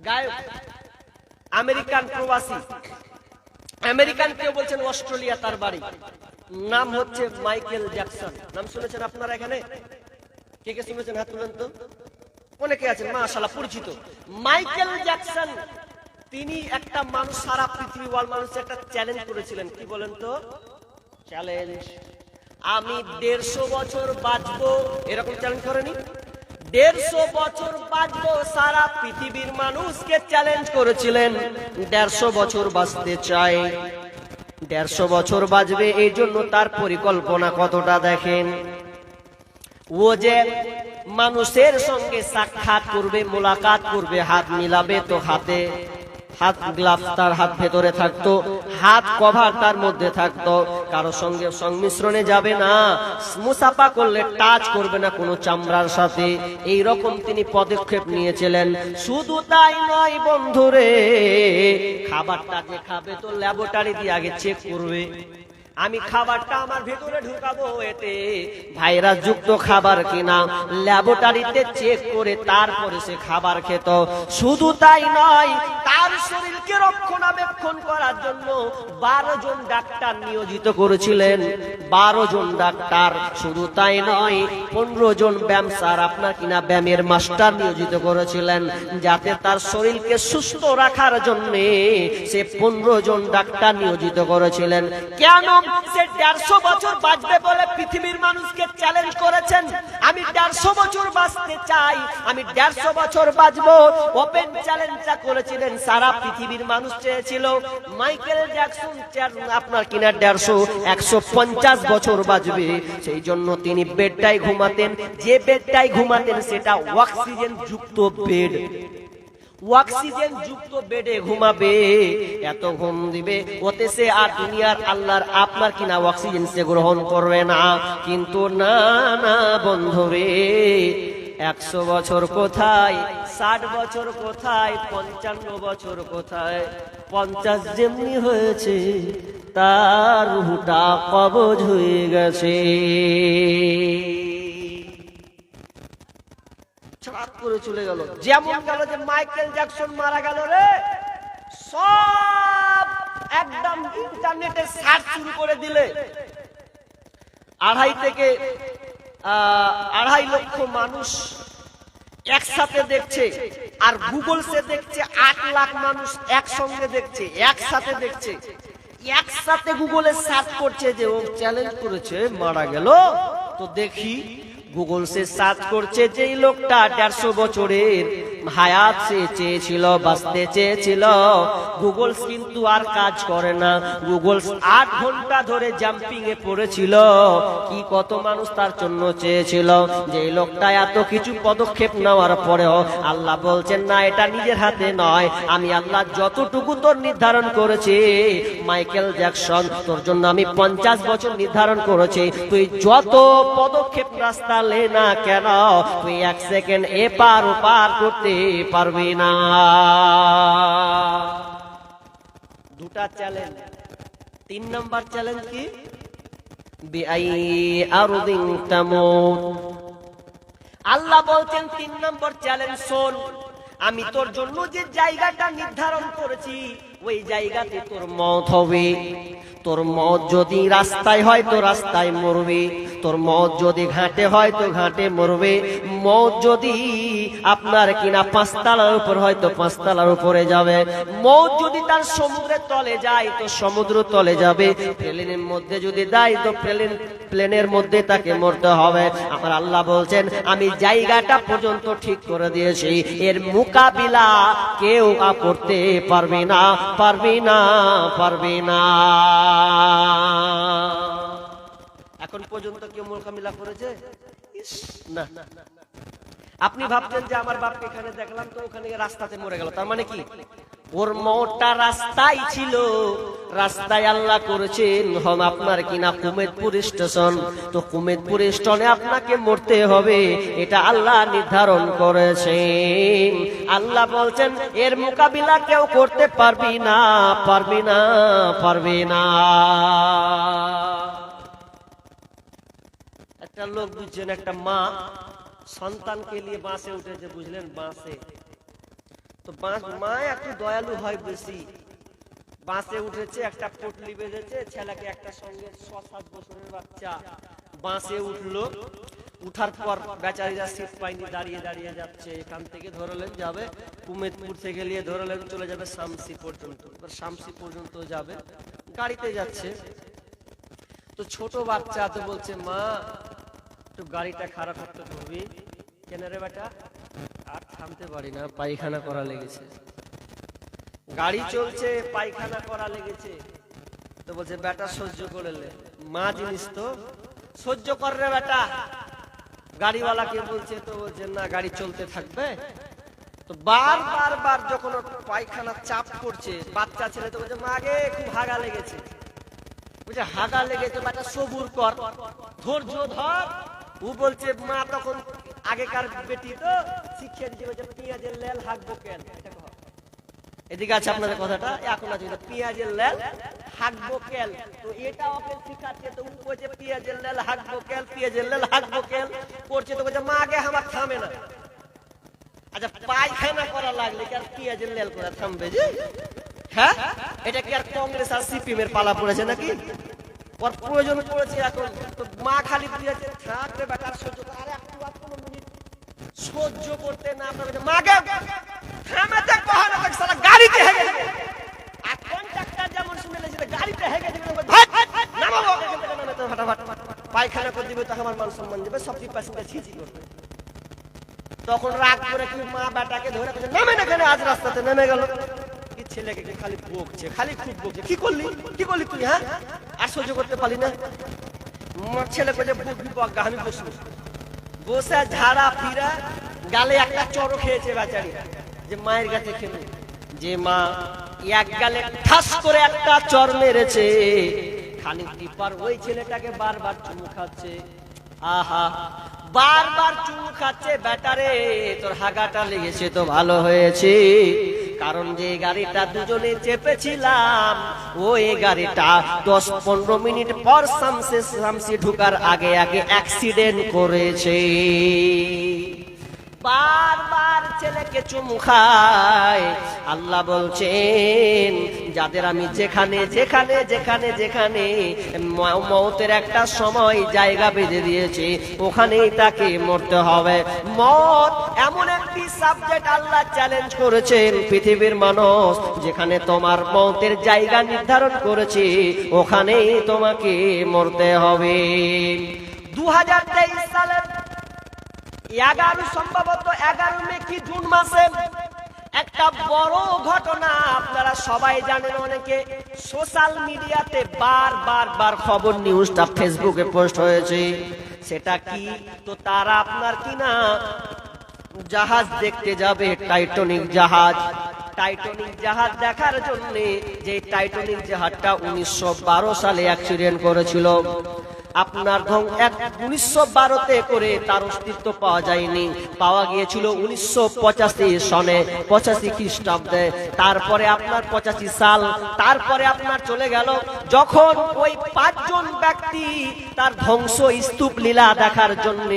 গায়ক, আমেরিকান প্রবাসী, আমেরিকান কেউ বলছেন অস্ট্রেলিয়া তার বাড়ি, নাম হচ্ছে মাইকেল জ্যাকসন। নাম শুনেছেন আপনারা এখানে? কে কে শুনেছেন হাত তুলেন তো। অনেকে আছেন মাশাআল্লাহ পরিচিত। মাইকেল জ্যাকসন তিনি একটা মানুষ, সারা পৃথিবী ওয়ার্ল্ড মানুষ একটা চ্যালেঞ্জ করেছিলেন। কি বলেন তো? চ্যালেঞ্জ, আমি 150 বছর বাঁচবো, এরকম চ্যালেঞ্জ করেনি? 150 বছর বাঁচবো, সারা পৃথিবীর মানুষকে চ্যালেঞ্জ করেছিলেন। 150 বছর বাঁচতে চাই, 150 বছর বাঁচবে, এই জন্য তার পরিকল্পনা কতটা দেখেন। ও যে মানুষের সঙ্গে সাক্ষাৎ করবে, মোলাকাত করবে, হাত মিলাবে, তো হাতে হাত গ্লাভস তার হাত ভেতরে থাকতো, হাত কভার তার মধ্যে থাকতো, কারো সঙ্গে সংমিশ্রণে যাবে না, মুসাফা করলে টাচ করবে না কোনো চামড়ার সাথে। এই রকম তিনি পদক্ষেপ নিয়েছিলেন। শুধু তাই নয় বন্ধুরে, খাবারটা যে খাবে তো ল্যাবরেটরি দিয়ে আগে চেক করবে, আমি খাবারটা আমার ভেতরে ঢুকাবো, এতে ভাইরাস যুক্ত খাবার কিনা ল্যাবরেটরিতে চেক করে তারপরে সে খাবার খেত। শুধু তাই নয়, তার শরীরকে রক্ষণাবেক্ষণ করার জন্য 12 জন ডাক্তার নিয়োজিত করেছিলেন। 12 জন ডাক্তার। শুধু তাই নয়, 15 জন ব্যায়াম স্যার, আপনার কিনা ব্যায়ামের মাস্টার নিয়োজিত করেছিলেন, যাতে তার শরীরকে সুস্থ রাখার জন্য সে 15 জন ডাক্তার নিয়োজিত করেছিলেন। কেন? সে 150 বছর বাঁচবে বলে পৃথিবীর মানুষকে চ্যালেঞ্জ করেছেন, আমি 150 বছর বাঁচতে চাই, আমি 150 বছর বাঁচবো। ওপেন চ্যালেঞ্জটা করেছিলেন, সারা পৃথিবীর মানুষ চেয়েছিল মাইকেল জ্যাকসন আপনার কিনা 150 বছর বাঁচবে। সেই জন্য তিনি বেডটাই ঘুমাতেন, যে বেডটাই ঘুমাতেন সেটা অক্সিজেন যুক্ত বেড। অক্সিজেন যুক্ত বেডে ঘুমাবে, এত ঘুম দিবে, ওতে সে আর দুনিয়ার আল্লাহর আপনার কিনা অক্সিজেন সে গ্রহণ করবে না। কিন্তু না না বন্ধুরে, 100 বছর কোথায়, 60 বছর কোথায়, 55 বছর কোথায়, 50 যেমনি হয়েছে তার রুহটা কবজ হয়ে গেছে। করে চলে গেল, যেমন গেল যে মাইকেল জ্যাকসন মারা গেল রে, সব একদম ইন্টারনেটে সার্চ শুরু করে দিলে 2.5 থেকে 2.5 লক্ষ মানুষ একসাথে দেখছে, আর গুগল সে দেখছে 8 লাখ মানুষ একসঙ্গে দেখছে, একসাথে দেখছে। একসাথে গুগলে সার্চ করছে যে ও চ্যালেঞ্জ করেছে মারা গেল, তো দেখি গুগল সে সার্চ করছে যে এই লোকটা 150 বছরের হায়াত সে চেয়েছিল, বাঁচতে চেয়েছিল। গুগল কিন্তু আর কাজ করে না। গুগল 8 ঘন্টা ধরে জাম্পিং এ পড়েছিল, কি কত মানুষ তার জন্য চেয়েছিল। যে এই লোকটা এত কিছু পদক্ষেপ নেওয়ার পরেও আল্লাহ বলছেন না, এটা নিজের হাতে নয়, আমি আল্লাহ যতটুকু তোর নির্ধারণ করেছি মাইকেল জ্যাকসন, তোর জন্য আমি 50 বছর নির্ধারণ করেছি, তুই যত পদক্ষেপ রাস্তা লে না কেন, তুই 1 সেকেন্ড এপার ওপার করতে পারবি না। দুটা চ্যালেঞ্জ। 3 নম্বর চ্যালেঞ্জ কি? বিআই আরদিন তামুত। আল্লাহ বলছেন 3 নম্বর চ্যালেঞ্জ, শোন, আমি তোর জন্য যে জায়গাটা নির্ধারণ করেছি ওই জায়গাতে তোর মওত হবে। তোর মওত যদি রাস্তায় হয় তো রাস্তায় মরবে, তোর মওত যদি ঘাটে হয় তো ঘাটে মরবে, মওত যদি আপনার কিনা 5 তলার উপর হয় তো 5 তলার উপরে যাবে, মওত যদি তার সমুদ্রের তলে যায় তো সমুদ্র তলে যাবে, প্লেনের মধ্যে যদি দেয় তো প্লেনের মধ্যে তাকে মরতে হবে। আমার আল্লাহ বলছেন আমি জায়গাটা পর্যন্ত ঠিক করে দিয়েছি, এর মোকাবিলা কেউ করতে পারবে না, পারবে না, পারবে না। এখন পর্যন্ত কেউ মোকাবিলা করেছে? না। আপনি ভাবছেন যে আমার বাপকে এখানে দেখলাম তো ওখানে রাস্তাতে মরে গেল, তার মানে কি ওর মওতটা রাস্তায় ছিল, রাস্তায় আল্লাহ করেছেন হম আপনার কিনা কুমেদপুর স্টেশন, তো কুমেদপুর স্টেশনে আপনাকে মরতে হবে, এটা আল্লাহ নির্ধারণ করেছেন। আল্লাহ বলছেন এর মোকাবিলা কেউ করতে পারবি না, পারবি না, পারবি না। একটা লোক বুঝছেন, একটা মা সন্তানকে নিয়ে বাসে উঠেছে, বুঝলেন, বাসে তো মা একটু দয়ালু হয় বেশি, বাসে উঠেছে, একটা পটলি বেঁধেছে, ছেলেকে একটা সঙ্গে 6-7 বছরের বাচ্চা বাসে উঠলো। উঠার পর বেচারীরা সিট পাইনি, দাঁড়িয়ে দাঁড়িয়ে যাচ্ছে। এখান থেকে ধরলেন যাবে কুমেদপুর থেকে নিয়ে ধরলেন চলে যাবে শামসি পর্যন্ত। এবার শামসি পর্যন্ত যাবে, গাড়িতে যাচ্ছে, তো ছোট বাচ্চা তো বলছে মা একটু গাড়িটা খারাপ করতে হবে। কেন রে বেটা? আর থামতে পারি না, পায়খানা করা লেগেছে। গাড়ি চলছে, পায়খানা করা লেগেছে, তো বলছে বেটা সহ্য করে লে, মা জিনিস তো সহ্য কর রে বেটা। গাড়িওয়ালাকে বলছে, তো বলছে না গাড়ি চলতে থাকবে। তো বার যখন পায়খানা চাপ করছে, বাচ্চা ছেলে তো বলছে মা গে খুব হাগা লেগেছে, বলছে হাগা লেগেছে বেটা সবুর কর, ধৈর্য ধর। ও বলছে মা তখন আগেকার বেটি তো শিখিয়ে দিয়েছে পেঁয়াজের লেল হাঁকবো কেন। এদিকে আছে আপনাদের কথাটা, এখন আছে পেঁয়াজের লেল হাঁকবো কেল, তো এটা ওকে শিখাচ্ছে। তো ও বলছে পেঁয়াজের লেল হাঁকবো কেল, পেঁয়াজের লেল হাঁকবো কেল করছে। তো বলছে মা আগে আমার থামে না। আচ্ছা পায়খানা করা লাগলে কি আর পেঁয়াজের লেল করে থামবে যে? হ্যাঁ, এটা কি আর কংগ্রেস আর সিপিএম এর পালা পড়েছে নাকি? ওর প্রয়োজন পড়েছে এখন। তো মা খালি দিয়েছে থাকবে বেটার সহ্য করে। আরে একটু আর 15 মিনিট সহ্য করতে না পারবে মাকে থামাতে কহানো দেখ সারা গাড়িতে হেগে যাবে। আর কন্ট্রাক্টর যেমন শুনে লেছে গাড়িতে হেগে যাবে, নামাবো নামাতে ফটাফট পায়খানা করে দিবে। তো আমার মান সম্মান যাবে, সব প্যাসেঞ্জার ছিছি করবে। তখন রাগ করে কি মা বেটাকে ধরে নামে না কেন? আজ রাস্তাতে নেমে গেল। কি ছেলেকে খালি বকছে, খালি খুব বকছে। কি করলি কি করলি তুই? হ্যাঁ, আর সহ্য করতে পারলি না? ছেলে বলছে বকবি বকগা, আমি বসবো। বসে ঝাড়া ফিরা গালে একটা চড়ো খেয়েছে বেচারি। যে মায়ের কাছে খেলে যে মা এক গালে ঠাস করে একটা চর মেরেছে। খালি টিপার ওই ছেলেটাকে বারবার চুমু খাচ্ছে। আহা, বারবার চুমু খাচ্ছে। বেটারে তোর হাগাটা লেগেছে তো ভালো হয়েছে, কারণ যে গাড়িটা দুজনে চেপেছিলাম ওই গাড়িটা 10-15 মিনিট পর শামসি ঢুকার আগে আগে অ্যাক্সিডেন্ট করেছে। বারবার ছেলেকে চুমু খায়। আল্লাহ বলছেন যাদের আমি যেখানে যেখানে যেখানে যেখানে মওতের একটা সময় জায়গা বেঁধে দিয়েছি ওখানেই তাকে মরতে হবে। মত এমন একটি সাবজেক্ট আল্লাহ চ্যালেঞ্জ করেছেন পৃথিবীর মানুষ, যেখানে তোমার মওতের জায়গা নির্ধারণ করেছি ওখানেই তোমাকে মরতে হবে। 2023 সালের 11 সম্ভবত 11 মে কি জুন মাসে একটা বড় ঘটনা আপনারা সবাই জানেন। অনেকে সোশ্যাল মিডিয়াতে বার খবর নিউজটা ফেসবুকে পোস্ট হয়েছে। সেটা কি? তো তারা আপনার কিনা জাহাজ দেখতে যাবে, টাইটানিক জাহাজ। টাইটানিক জাহাজ দেখার জন্য, যে টাইটানিক জাহাজটা 1912 সালে অ্যাক্সিডেন্ট করেছিল। আপনার 1912তে করে তার অস্তিত্ব পাওয়া যায়নি, পাওয়া গিয়েছিল 1985 সনে, 85 খ্রিস্টাব্দে। তারপরে আপনার 85 সাল, তারপরে আপনার চলে গেল যখন ওই 5 জন ব্যক্তি তার ধ্বংস স্তূপ লীলা দেখার জন্য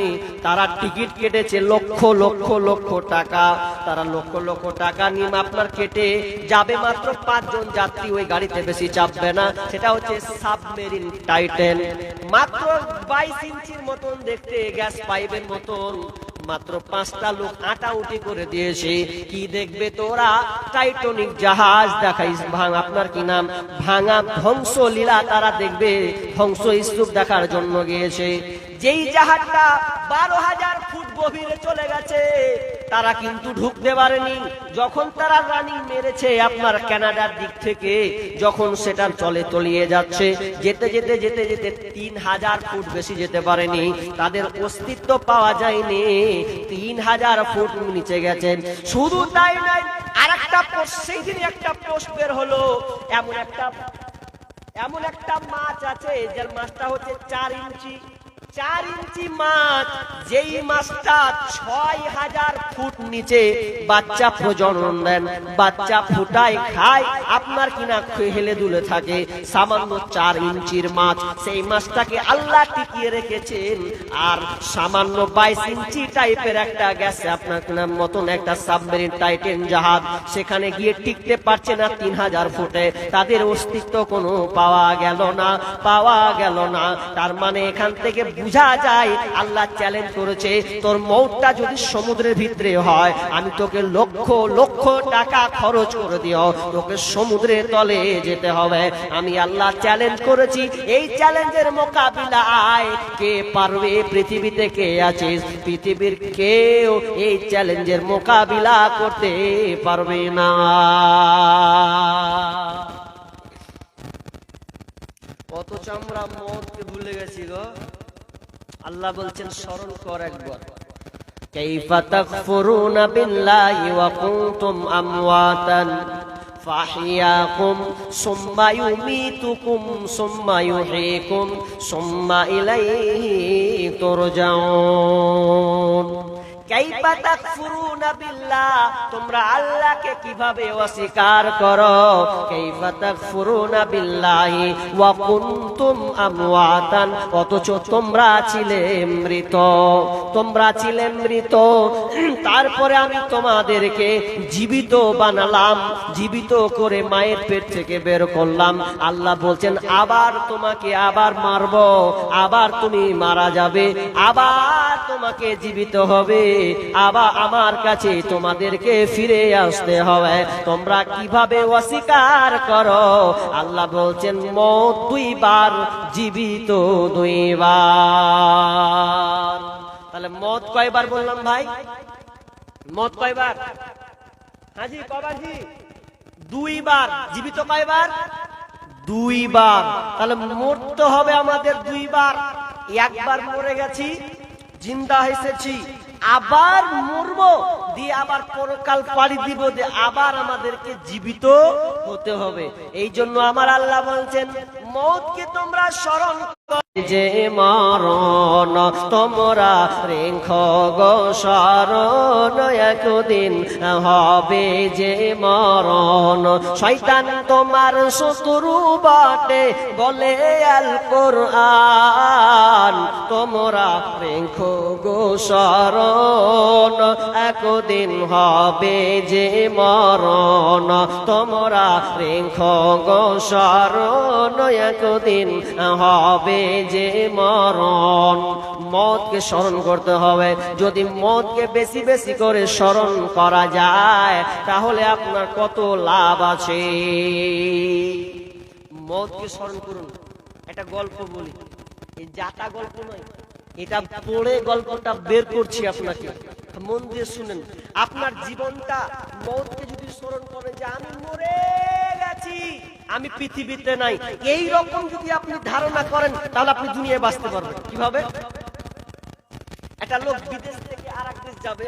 তারা টিকিট কেটেছে লক্ষ লক্ষ লক্ষ টাকা। তারা লক্ষ লক্ষ টাকা নিয়ে আপনার কেটে যাবে। মাত্র 5 জন যাত্রী ওই গাড়িতে, বেশি চাপবে না। সেটা হচ্ছে সাবমেরিন টাইটান। মাত্র 22 ইঞ্চির মতন দেখতে, গ্যাস পাইপের মতন। মাত্র 5টা লোক আটাউটি করে দিয়েছে। কি দেখবে তোরা? টাইটানিক জাহাজ দেখাই আপনার কি নাম ভাঙা ধ্বংস লীলা তারা দেখবে, ধ্বংস স্তূপ দেখার জন্য গিয়েছে। যেই জাহাজটা 12,000 ফুট গভীরে চলে গেছে তারা কিন্তু ঢুকতে পারেনি। যখন তারা রানিং মেরেছে আপনার কানাডার দিক থেকে, যখন সেটা চলে তলিয়ে যাচ্ছে, যেতে যেতে যেতে যেতে 3,000 ফুট বেশি যেতে পারেনি, তাদের অস্তিত্ব পাওয়া যায়নি। 3,000 ফুট নিচে গেছেন। শুধু তাই নয়, আরেকটা পোস্ট, সেই দিন একটা পোস্ট বের হলো। এমন একটা মাছ আছে যে মাছটা হচ্ছে 4 ইঞ্চি মাছ, যেই মাছটা 6,000 ফুট নিচে বাচ্চা প্রজনন দেন, বাচ্চা ফুটায় খায়, আপনার কিনা হেলে দুলে থাকে। সামান্য 4 ইঞ্চির মাছ, সেই মাছটাকে আল্লাহ টিকিয়ে রেখেছেন। আর সামান্য 22 ইঞ্চি টাইপের একটা গেছে আপনার কিনা মতন একটা সাবমেরিন টাইটান জাহাজ, সেখানে গিয়ে টিকতে পারছে না 3,000 ফুটে। তাদের অস্তিত্ব কোনো পাওয়া গেল না। তার মানে এখান থেকে বুঝা যায় আল্লাহ চ্যালেঞ্জ করেছে, তোর মওতটা যদি সমুদ্রের ভিতরে হয় আমি তোকে লক্ষ লক্ষ টাকা খরচ করে দিও, তোকে সমুদ্রের তলে যেতে হবে। আমি আল্লাহ চ্যালেঞ্জ করেছি, এই চ্যালেঞ্জের মোকাবিলায় কে পারবে? পৃথিবীতে কে আছে? পৃথিবীর কেউ এই চ্যালেঞ্জের মোকাবিলা করতে পারবে না। অথচ আমরা মওতকে ভুলে গেছি গো। আল্লাহ বলছেন স্মরণ কর একবার, কাইফা তাকফুরুনা বিল্লাহি ওয়া কুনতুম আমওয়াতান ফাহিয়াকুম সুম্মা ইউমীতুকুম সুম্মা ইউহয়িকুম সুম্মা ইলাইহি তুরজাউন। কাইফা তাকফুরুনা বিল্লাহ, তোমরা আল্লাহকে কিভাবে অস্বীকার করো। কাইফা তাকফুরুনা বিল্লাহি ওয়া কুনতুম আমওয়াতান, অথচ তোমরা ছিলে মৃত, তোমরা ছিলে মৃত। তারপরে আমি তোমাদেরকে জীবিত বানালাম, জীবিত করে মায়ের পেট থেকে বের করলাম। আল্লাহ বলছেন আবার তোমাকে আবার মারবো, আবার তুমি মারা যাবে, আবার তোমাকে জীবিত হবে, আবার আমার কাছে তোমাদেরকে ফিরে আসতে হবে। তোমরা কিভাবে অস্বীকার করো। আল্লাহ বলছেন মওত দুইবার, জীবিত দুইবার। তাহলে মওত কয়বার বললাম ভাই? মওত কয়বার? হাজি কয়বার? জি দুইবার। জীবিত কয়বার? দুইবার। তাহলে মরতে হবে আমাদের দুইবার। একবার মরে গেছি, জিন্দা হয়েছি, আবার মরবো, দিয়ে আবার পরকাল পাড়ি দিব, দিয়ে আবার আমাদেরকে জীবিত হতে হবে। এই জন্য আমার আল্লাহ বলছেন মওতকে তোমরা স্মরণ করো, যে মরণ তোমরা রেখো গো স্মরণ, একদিন হবে যে মরণ। শয়তান তোমার শত্রু বটে বলে আল কোরআন, তোমরা রেখো গো স্মরণ, একদিন হবে যে মরণ। তোমরা রেখো গো স্মরণ, একদিন হবে যে মরণ। মওতকে স্মরণ করতে হবে। যদি মওতকে বেশি বেশি করে স্মরণ করা যায় তাহলে আপনার কত লাভ আছে। মওতকে স্মরণ করুন। একটা গল্প বলি, এই জাতা গল্প নয়, এটা পড়ে গল্পটা বের করছি আপনাকে, মন দিয়ে শুনেন। আপনার জীবনটা মওতকে যদি স্মরণ করেন যে আমি মরে গেছি, আমি পৃথিবীতে নাই, এই রকম যদি আপনি ধারণা করেন তাহলে আপনি দুনিয়ায় বাঁচতে পারবেন। কিভাবে? একটা লোক বিদেশ থেকে আরেক দেশ যাবে,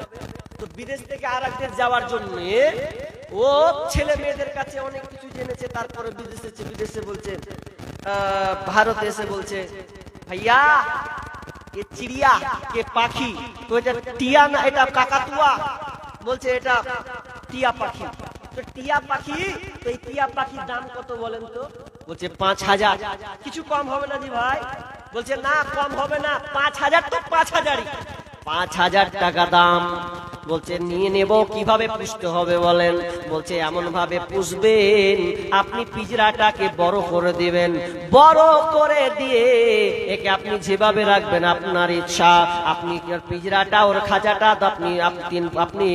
তো বিদেশ থেকে আরেক দেশ যাওয়ার জন্য ও ছেলে মেয়েদের কাছে অনেক কিছু জেনেছে, তারপরে বিদেশে বলছে, ভারতে এসে বলছে ভাইয়া এ চিড়িয়া কে পাখি, তো এটা টিয়া না, এটা কাকাতুয়া, বলছে এটা টিয়া পাখি। তো টিয়া পাখি, তো এই টিয়া পাখির দাম কত বলেন তো? বলছে 5000। কিছু কম হবে না জি ভাই? বলছে না কম হবে না, 5000 তো 5000ই, 5000 টাকা দাম। বলছে নিয়ে নেব। কিভাবে পুষতে হবে বলেন? বলছে এমন ভাবে পুষবেন, আপনি পিঁজরাটাকে বড় করে দিবেন, বড় করে দিয়ে একে আপনি যেভাবে রাখবেন আপনার ইচ্ছা। আপনি পিঁজরাটা ওর খাঁচাটা আপনি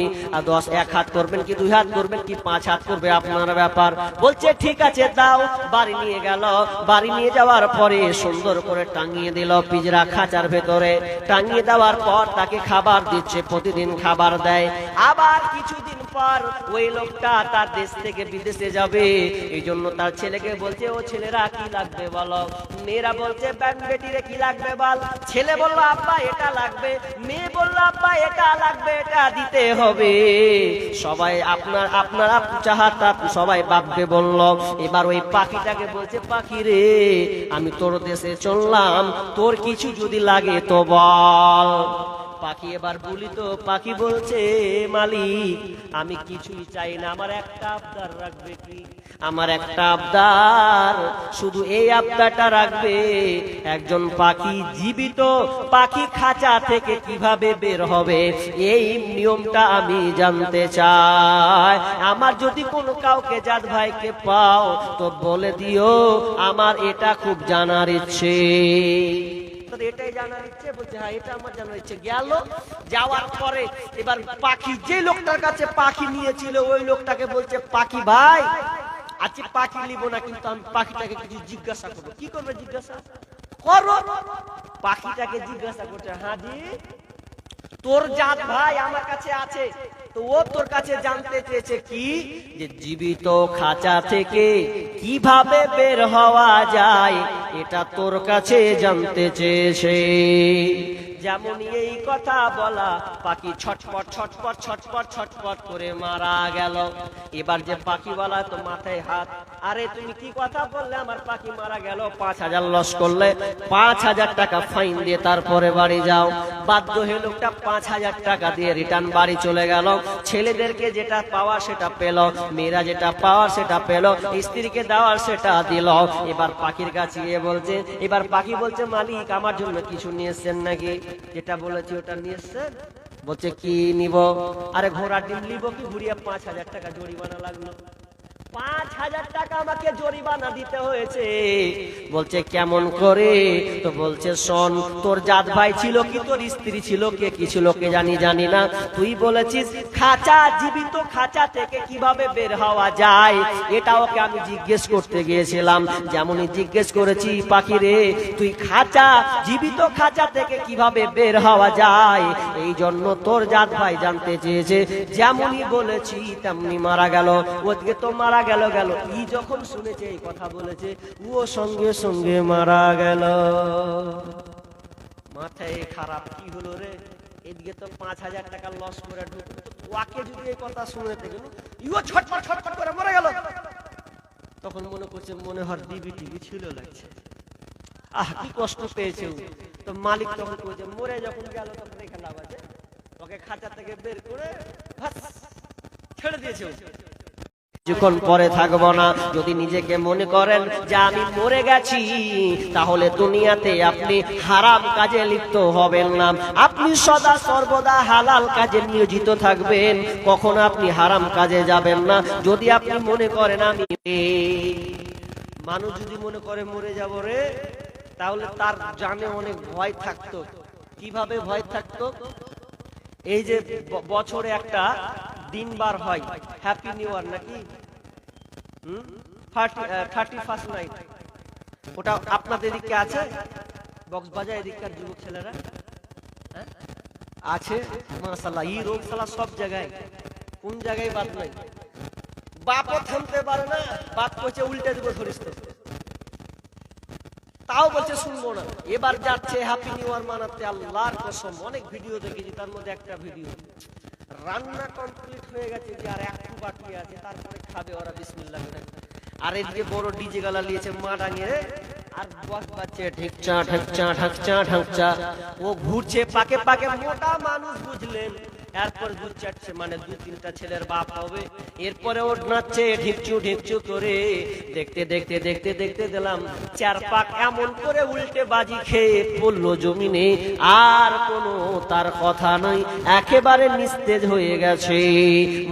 1 হাত করবেন কি 2 হাত করবেন কি 5 হাত করবে আপনার ব্যাপার। বলছে ঠিক আছে দাও। বাড়ি নিয়ে গেল। বাড়ি নিয়ে যাওয়ার পরে সুন্দর করে টাঙিয়ে দিল পিঁজরা খাঁচার ভেতরে। টাঙিয়ে দেওয়ার পর তাকে খাবার দিচ্ছে, প্রতিদিন খাবার দেয়। আবার কিছুদিন পর ওই লোকটা তার দেশ থেকে বিদেশে যাবে, এই জন্য তার ছেলেকে বলছে ও ছেলেরা কি লাগবে বলো। মেয়েরা বলছে বেটিরে কি লাগবে বল। ছেলে বললো আব্বা এটা লাগবে, মেয়ে বললো আব্বা এটা লাগবে, এটা দিতে হবে। সবাই আপনারা চাহাতা সবাই বাপকে বলল। এবার ওই পাখিটাকে বলছে পাখি রে আমি তোর দেশে চললাম, তোর কিছু যদি লাগে তো বল। পাখি এবার বলি তো, পাখি বলছে মালিক আমি কিছুই চাই না, আমার একটা আবদার রাখবে কি? আমার একটা আবদার, শুধু এই আবদারটা রাখবে, একজন পাখি জীবিত পাখি খাঁচা থেকে কিভাবে বের হবে এই নিয়মটা আমি জানতে চাই। আমার যদি কোনো কাউকে জাত ভাইকে পাও তো বলে দিও আমার এটা খুব জানার ইচ্ছে। এটাই জানার ইচ্ছে। বলছে হ্যাঁ এটা আমার জানার ইচ্ছে। গেল, যাওয়ার পরে এবার পাখি যে লোকটার কাছে পাখি নিয়েছিল ওই লোকটাকে বলছে পাখি ভাই আজকে পাখি নিব না, কিন্তু আমি পাখিটাকে কিছু জিজ্ঞাসা করবো। কি করবে জিজ্ঞাসা করো? পাখিটাকে জিজ্ঞাসা করছে হ্যাঁ জি তোর জাত ভাই আমার কাছে আছে, তো ও তোর কাছে জানতে চেয়েছে কি যে জীবিত খাঁচা থেকে কিভাবে বের হওয়া যায়, এটা তোর কাছে জানতে চেয়েছে। যেমনই এই কথা বলা পাখি ছটপট ছটপট ছটপট ছটপট করে মারা গেল। এবার যে পাখিওয়ালা তো মাথায় হাত, আরে তুমি কি কথা বললে, আমার পাখি মারা গেল, 5,000 লস করলে, 5,000 টাকা ফাইন দিয়ে তারপরে বাড়ি যাও। বাধ্য হয়ে লোকটা 5,000 টাকা দিয়ে রিটার্ন বাড়ি চলে গেল। ছেলেদেরকে যেটা পাওয়া সেটা পেল, মেয়েরা যেটা পাওয়ার সেটা পেল, স্ত্রীকে দেওয়ার সেটা দিল। এবার পাখির কাছে গিয়ে বলছে, এবার পাখি বলছে, মালিক আমার জন্য কিছু নিয়েছেন নাকি? যেটা বলেছি ওটা নিয়েছেন? বলছে কি নিব? আরে ঘোড়ার ডিম নিব কি? ঘুরিয়ে 5,000 টাকা জরিমানা লাগলো। 5,000 টাকা আমাকে জরিমানা দিতে হয়েছে। বলছে কেমন করে? তো বলছে শোন, তোর জাত ভাই ছিল কি তোর স্ত্রী ছিল, কে কি ছিল কে জানি না, তুই বলেছিস খাঁচা, জীবিত খাঁচা থেকে কিভাবে বের হওয়া যায়, এটা ওকে আমি জিজ্ঞেস করতে গিয়েছিলাম। যেমনই জিজ্ঞেস করেছি, পাখি রে তুই খাঁচা, জীবিত খাঁচা থেকে কিভাবে বের হওয়া যায়, এই জন্য তোর জাত ভাই জানতে চেয়েছে। যেমনই বলেছি তেমনি মারা গেল। ওদিকে তো মারা গেল গেল, ই যখন শুনেছে এই কথা বলেছে, ও সঙ্গে সঙ্গে মারা গেল। মাথায় খারাপ, কি হলো রে? এদিকে তো 5,000 টাকা লস করে ঢুকলো, ওকে যদি এই কথা শুনে থেকে ইও ছটফট ছটফট করে মরে গেল। তখন মনে করছে মনে হয় ডিবি টিভি ছিল লাগছে, আহ কি কষ্ট পেয়েছে। তো মালিক তখন কইছে, মরে যখন গেল তখন রেখে লাভ আছে, ওকে খাঁচা থেকে বের করে ছেড়ে দিয়েছে। যখন পরে থাকবো না, যদি নিজেকে মনে করেন যে আমি মরে গেছি, তাহলে দুনিয়াতে আপনি হারাম কাজে লিপ্ত হবেন না, আপনি সদা সর্বদা হালাল কাজে নিয়োজিত থাকবেন, কখনো আপনি হারাম কাজে যাবেন না। যদি আপনি মনে করেন আমি, মানুষ যদি মনে করে মরে যাব রে, তাহলে তার জানে অনেক ভয় থাকতো। কিভাবে ভয় থাকতো? এই যে বছরে একটা দিন বার হয় হ্যাপি নিউ ইয়ার নাকি 31st নাইট, ওটা আপনাদের এদিকে আছে? বক্সবাজার এদিককার যুবক ছেলেরা আছে মাশাআল্লাহ। এই রোগ শালা সব জায়গায়, কোন জায়গায় বাদ নাই। বাপও থামতে পারে না, বাপ কইছে উল্টে দিব ধরিস তো, তাও বলছে শুনবো না। এবার যাচ্ছে হ্যাপি নিউ ইয়ার মানাতে, আল্লাহর কসম অনেক ভিডিও দেখেছি, তার মধ্যে একটা ভিডিও রান্না কমপ্লিট হয়ে গেছে, যে আর একটু বাকি আছে, তারপরে খাবে ওরা বিসমিল্লাহ করে। আর এদিকে বড় ডিজে গালা নিয়েছে মা ডাঙিয়ে, আর বস বাচ্চা ঢেকচা ঢেকচা ঢাকচা ঢাকচা, ও ঘুরছে পাকে পাকে, মোটা মানুষ বুঝলেন। এরপর দুধ চাটছে, মানে 2-3টা ছেলের বাপ হবে। এরপরে ও নাচছে ঢিকচু ঢিকচু করে। দেখতে দেখতে দেখতে দেখতে দিলাম 4 পাক এমন করে উল্টে বাজি খেয়ে পড়লো জমিনে, আর কোনো তার কথা নই, একেবারে নিস্তেজ হয়ে গেছে।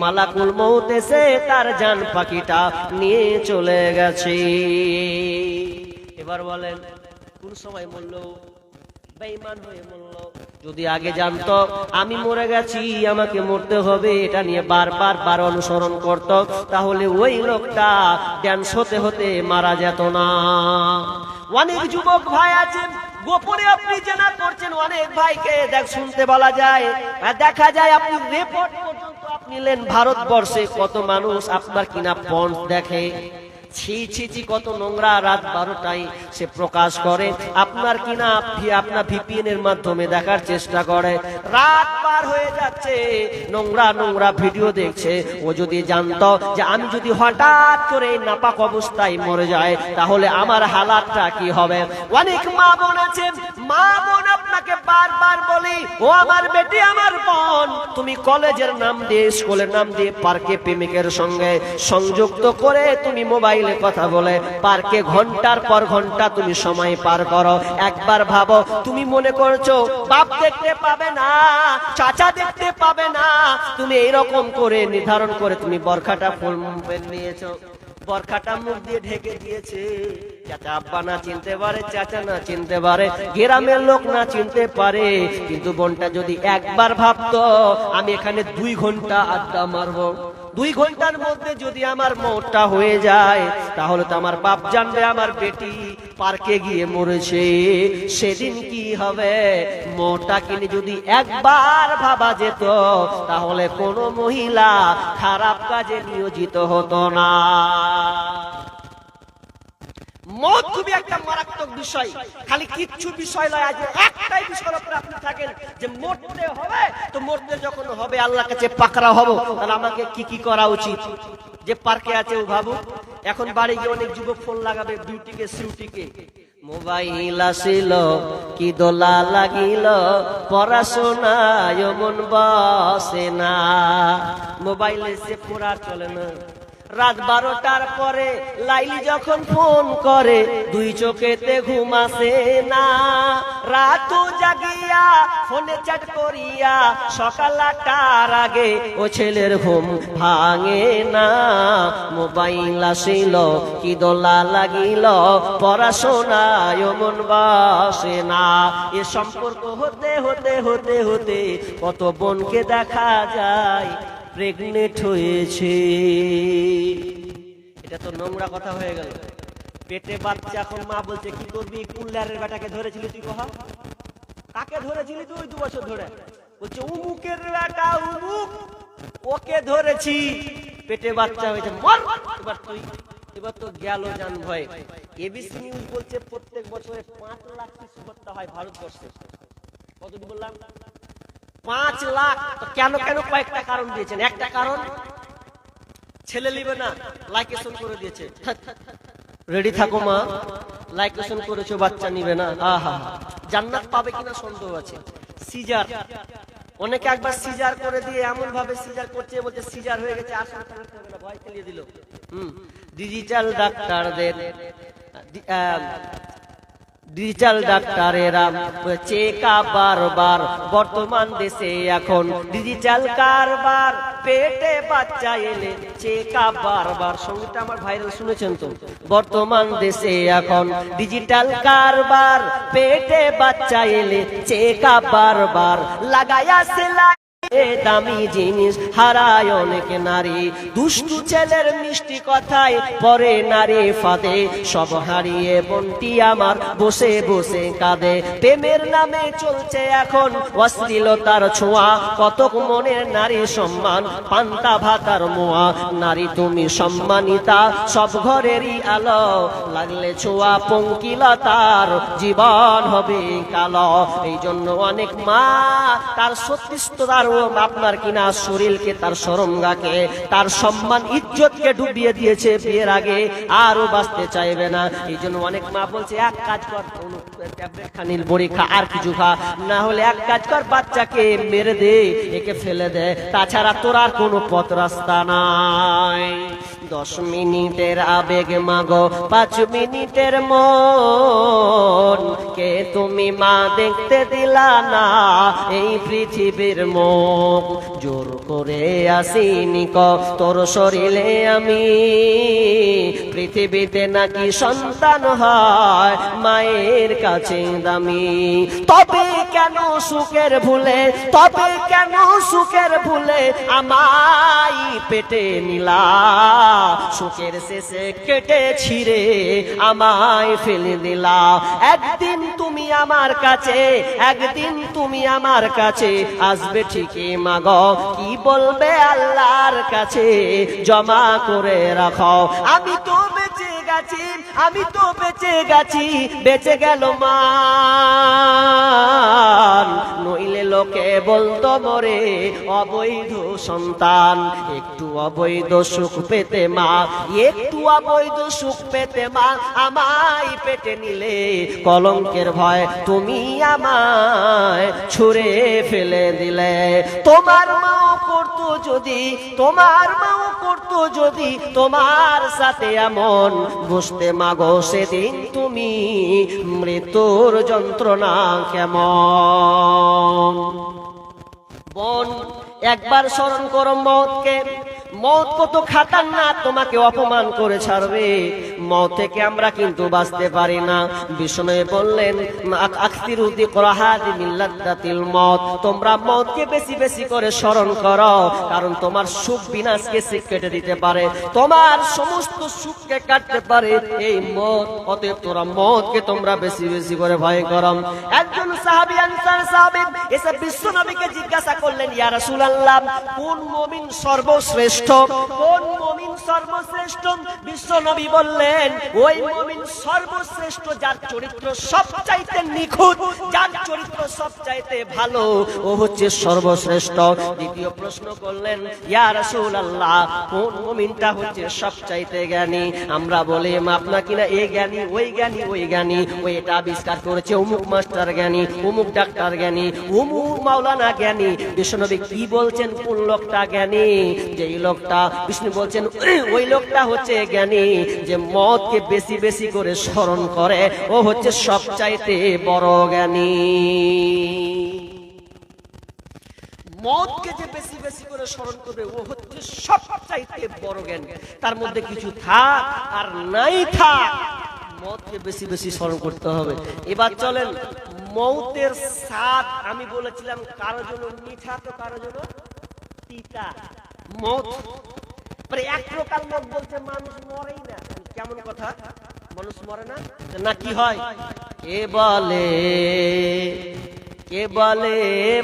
মালাকুল মউত এসে তার জান পাখিটা নিয়ে চলে গেছে। এবার বলেন কোন সময় মরলো? বেঈমান হয়ে মরলো। যদি আগে জানতো আমি মরে গেছি, আমাকে মরতে হবে, এটা নিয়ে বারবার অনুসরণ করত, তাহলে ওই লোকটা ড্যান্স হতে হতে মারা যেত না। অনেক যুবক ভাই আছেন গোপনে আপনি জেনা করছেন, অনেক ভাইকে দেখ শুনতে বলা যায়, দেখা যায় আপনি রিপোর্ট পর্যন্ত আপনি নেন, ভারতবর্ষে কত মানুষ আপনার কিনা পর্ন দেখে। ছি ছি ছি, কত নোংরা। রাত 12টায় সে প্রকাশ করে, আপনার কিনা আপনার ভিপিএন এর মাধ্যমে দেখার চেষ্টা করে। রাত পার হয়ে যাচ্ছে, নোংরা নোংরা ভিডিও দেখছে। ও যদি জানতো যে আমি যদি হঠাৎ করে নাপাক অবস্থায় মরে যায়, তাহলে আমার হালাতটা কি হবে। অনেক মা বোন আছে, মা বোন আপনাকে বারবার বলি, ও আমার বেটি আমার বোন, তুমি কলেজের নাম দিয়ে স্কুলের নাম দিয়ে পার্কে প্রেমিকের সঙ্গে সংযুক্ত করে তুমি মোবাইলে কথা বলে পার্কে ঘন্টার পর ঘন্টা তুমি সময় পার করো। একবার ভাবো, তুমি মনে করছো বাপ দেখতে পাবে না, চাচা দেখতে পাবে না, তুমি এইরকম করে নির্ধারণ করে তুমি বরখাটা ফুল নিয়েছো, বরখাটা মুখ দিয়ে ঢেকে দিয়েছে। চাচা আব্বা না চিনতে পারে, চাচা না চিনতে পারে, গ্রামের লোক না চিনতে পারে, কিন্তু বোনটা যদি একবার ভাবতো আমি এখানে 2 ঘন্টা আড্ডা মারবো, 2 ঘন্টার মধ্যে যদি আমার মরটা হয়ে যায়, তাহলে তো আমার বাপ জানবে আমার বেটি পার্কে গিয়ে মরেছে, সেদিন কি হবে। মরটা কিনে যদি একবার ভাবা যেত, তাহলে কোনো মহিলা খারাপ কাজে নিয়োজিত হতো না। মত খুবই একটা মারাত্মক বিষয়। খালি কিচ্ছু বিষয় নয়, আজ একটাই বিষয়ের উপরে আপনি থাকেন যে মরতে হবে, তো মরতে যখন হবে আল্লাহর কাছে পাকড়া হব, তাহলে আমাকে কি কি করা উচিত? যে পার্কে আছে ও ভাবু, এখন বাড়ি গিয়ে অনেক যুবক ফোন লাগাবে বিউটিকে সিউটিকে। মোবাইল আসিল কি দোলা লাগিল, পড়াশোনায় মন বসে না। মোবাইলে সে পড়া চলে না। রাত 12টার পরে লাইলি যখন ফোন করে, দুই চোখেতে ঘুম আসে না। রাত জাগিয়া ফোনে চ্যাট করিয়া সকাল 8টার আগে ও ছেলের ঘুম ভাঙে না। মোবাইল আসিল কি দোলা লাগিল, পড়াশোনায় মন বসে না। এ সম্পর্ক হতে হতে হতে হতে কত বোনকে দেখা যায় প্রেগনেন্ট হয়েছে। এটা তো নোংরা কথা হয়ে গেল। পেটে বাচ্চা, এখন মা বলছে কি করবি? কুল্লারের বেটাকে ধরেছিলি তুই, কহা কাকে ধরেছিলি তুই 2 বছর ধরে? বলছে উমুকের বেটা উমুক, ওকে ধরেছি, পেটে বাচ্চা হয়েছে, মর। এবার তো গেল জান ভয়। এবিসি নিউজ বলছে প্রত্যেক বছরে 5 লাখ শিশু হত্যা হয় ভারতবর্ষে। কত বললাম? 5 লাখ। তো কেন কেন? কয়েকটা কারণ দিয়েছেন। একটা কারণ, ছেলে নিবে না, লাইকেশন করে দিয়েছে। রেডি থাকো মা, লাইকেশন করেছো, বাচ্চা নিবে না। আহা, জান্নাত পাবে কিনা সন্দেহ আছে। সিজার, অনেকে একবার সিজার করে দিয়ে এমন ভাবে সিজার করছে, বলছে সিজার হয়ে গেছে, আর সন্তান হবে না, ভয় খেলিয়ে দিল। ডিজিটাল ডাক্তারেরা চেকআপ বারবার। বর্তমান দেশে এখন ডিজিটাল কারবার। পেটে বাচ্চা এলে চেকআপ বারবার। সঙ্গীতটা আমার ভাইরাল, শুনেছেন তো? বর্তমান দেশে এখন ডিজিটাল কারবার। পেটে বাচ্চা এলে চেকআপ বারবার। লাগায়া সেলাই দামি জিনিস হারায় অনেক নারী। দুষ্টু ছেলের মিষ্টি কথায় পরে নারী ফাঁদে। সব হারিয়ে বোনটি আমার বসে বসে কাঁদে। প্রেমের নামে চলছে এখন অশ্লীলতার ছোঁয়া। কতক মনের নারী সম্মান পান্তা ভাতার মোয়া। নারী তুমি সম্মানিতা, সব ঘরেরই আলো। লাগলে ছোঁয়া পঙ্কিলতার, জীবন হবে কালো। এই জন্য অনেক মা তার সত্যিস্ততার আপনার কিনা শরীরকে, তার শরমগাকে, তার সম্মান ইজ্জতকে ডুবিয়ে দিয়েছে বিয়ের আগে, আরো বাঁচতে চাইবে না। এই জন্য অনেক মা বলছে এক কাজ কর, ট্যাবলেট খানির বড়ি খা, আর কিছু খা, না হলে এক কাজ কর, বাচ্চাকে মেরে দে, একে ফেলে দে, তাছাড়া তোর আর কোনো পথ রাস্তা নাই। 10 মিনিটের আবেগ মাগো 5 মিনিটের মন। কে তুমি মা দেখতে দিলা না এই পৃথিবীর মুখ। জোর করে আসিনি ক তোর শরীরে আমি। পৃথিবীতে নাকি সন্তান হয় মায়ের কাছে দামি। তবে কেন সুখের ভুলে, তবে কেন সুখের ভুলে আমায় পেটে নিলা। সুখের শেষে কেটে ছিঁড়ে আমায় ফেলে দিলা। একদিন তুমি আমার কাছে, একদিন তুমি আমার কাছে আসবে ঠিকই মাগো। কি বলবে আল্লাহর কাছে জমা করে রাখো। আমি তো বেঁচে গেছি, আমি তো বেঁচে গেছি, বেঁচে গেল মা। নইলে লোকে বলতো মরে অবৈধ সন্তান। একটু অবৈধ সুখ পেতে মা, একটু অবৈধ সুখ পেতে মা আমায় পেটে নিলে। কলঙ্কের ভয় তুমি আমায় ছুঁড়ে ফেলে দিলে। তোমার মাও করতো যদি, তোমার মাও করতো যদি তোমার সাথে এমন, বুঝতে মাগো সেদিন তুমি মৃত্যুর যন্ত্রণা কেমন। বোন, একবার স্মরণ করো মওতকে। মওত কত খাতারনাক, তোমাকে অপমান করে ছাড়বে। মওত থেকে আমরা কিন্তু বাঁচতে পারি না। বিষ্ণু বললেন আকসিরু যিকরা হাযি মিন লাদ্দাতিল মওত। তোমরা মওতকে বেশি বেশি করে স্মরণ করো, কারণ তোমার সুখ বিনাশকে কেটে দিতে পারে, তোমার সমস্ত সুখকে কাটতে পারে এই মওত। অতএব তোমরা মওতকে তোমরা বেশি বেশি করে ভয় করো। একজন সাহাবী আনসার সাহাবী এসে বিশ্ব নবীকে জিজ্ঞাসা করলেন, ইয়া রাসূলুল্লাহ, কোন মুমিন সর্বশ্রেষ্ঠ? কোন মুমিন সর্বশ্রেষ্ঠ? বিশ্ব নবী বললেন, ওই মুমিন সর্বশ্রেষ্ঠ যার চরিত্র সবচাইতে নিখুঁত, যার চরিত্র সবচাইতে ভালো, ও হচ্ছে সর্বশ্রেষ্ঠ। দ্বিতীয় প্রশ্ন করলেন, ইয়া রাসূলুল্লাহ, কোন মুমিনটা হচ্ছে সবচাইতে জ্ঞানী? আমরা বলি মাপনা কিনা, এই জ্ঞানী, ওই জ্ঞানী, ওই জ্ঞানী, ওই এটা আবিষ্কার করেছে অমুক মাস্টার জ্ঞানী, অমুক ডাক্তার জ্ঞানী, অমুক মাওলানা জ্ঞানী। বিষ্ণুনবী কি বলছেন? কোন লোকটা জ্ঞানী? যেই লোকটা, বিষ্ণু বলছেন ওই লোকটা হচ্ছে জ্ঞানী যে মওতকে বেশি বেশি করে স্মরণ করে, ও হচ্ছে সবচাইতে বড় জ্ঞানী। মওতকে যে বেশি বেশি করে স্মরণ করবে, ও হচ্ছে সবচাইতে বড় জ্ঞানী। তার মধ্যে কিছু থাক আর নাই থাক, মওতকে বেশি বেশি স্মরণ করতে হবে। এবার চলেন, মওতের স্বাদ আমি বলেছিলাম কারো জন্য মিঠা তো কারো জন্য তিতা। মওত মানে এক প্রকার লোক বলছে মানুষ মরেই না। কেমন কথা? মানুষ মরে না? না কি হয়? কে বলে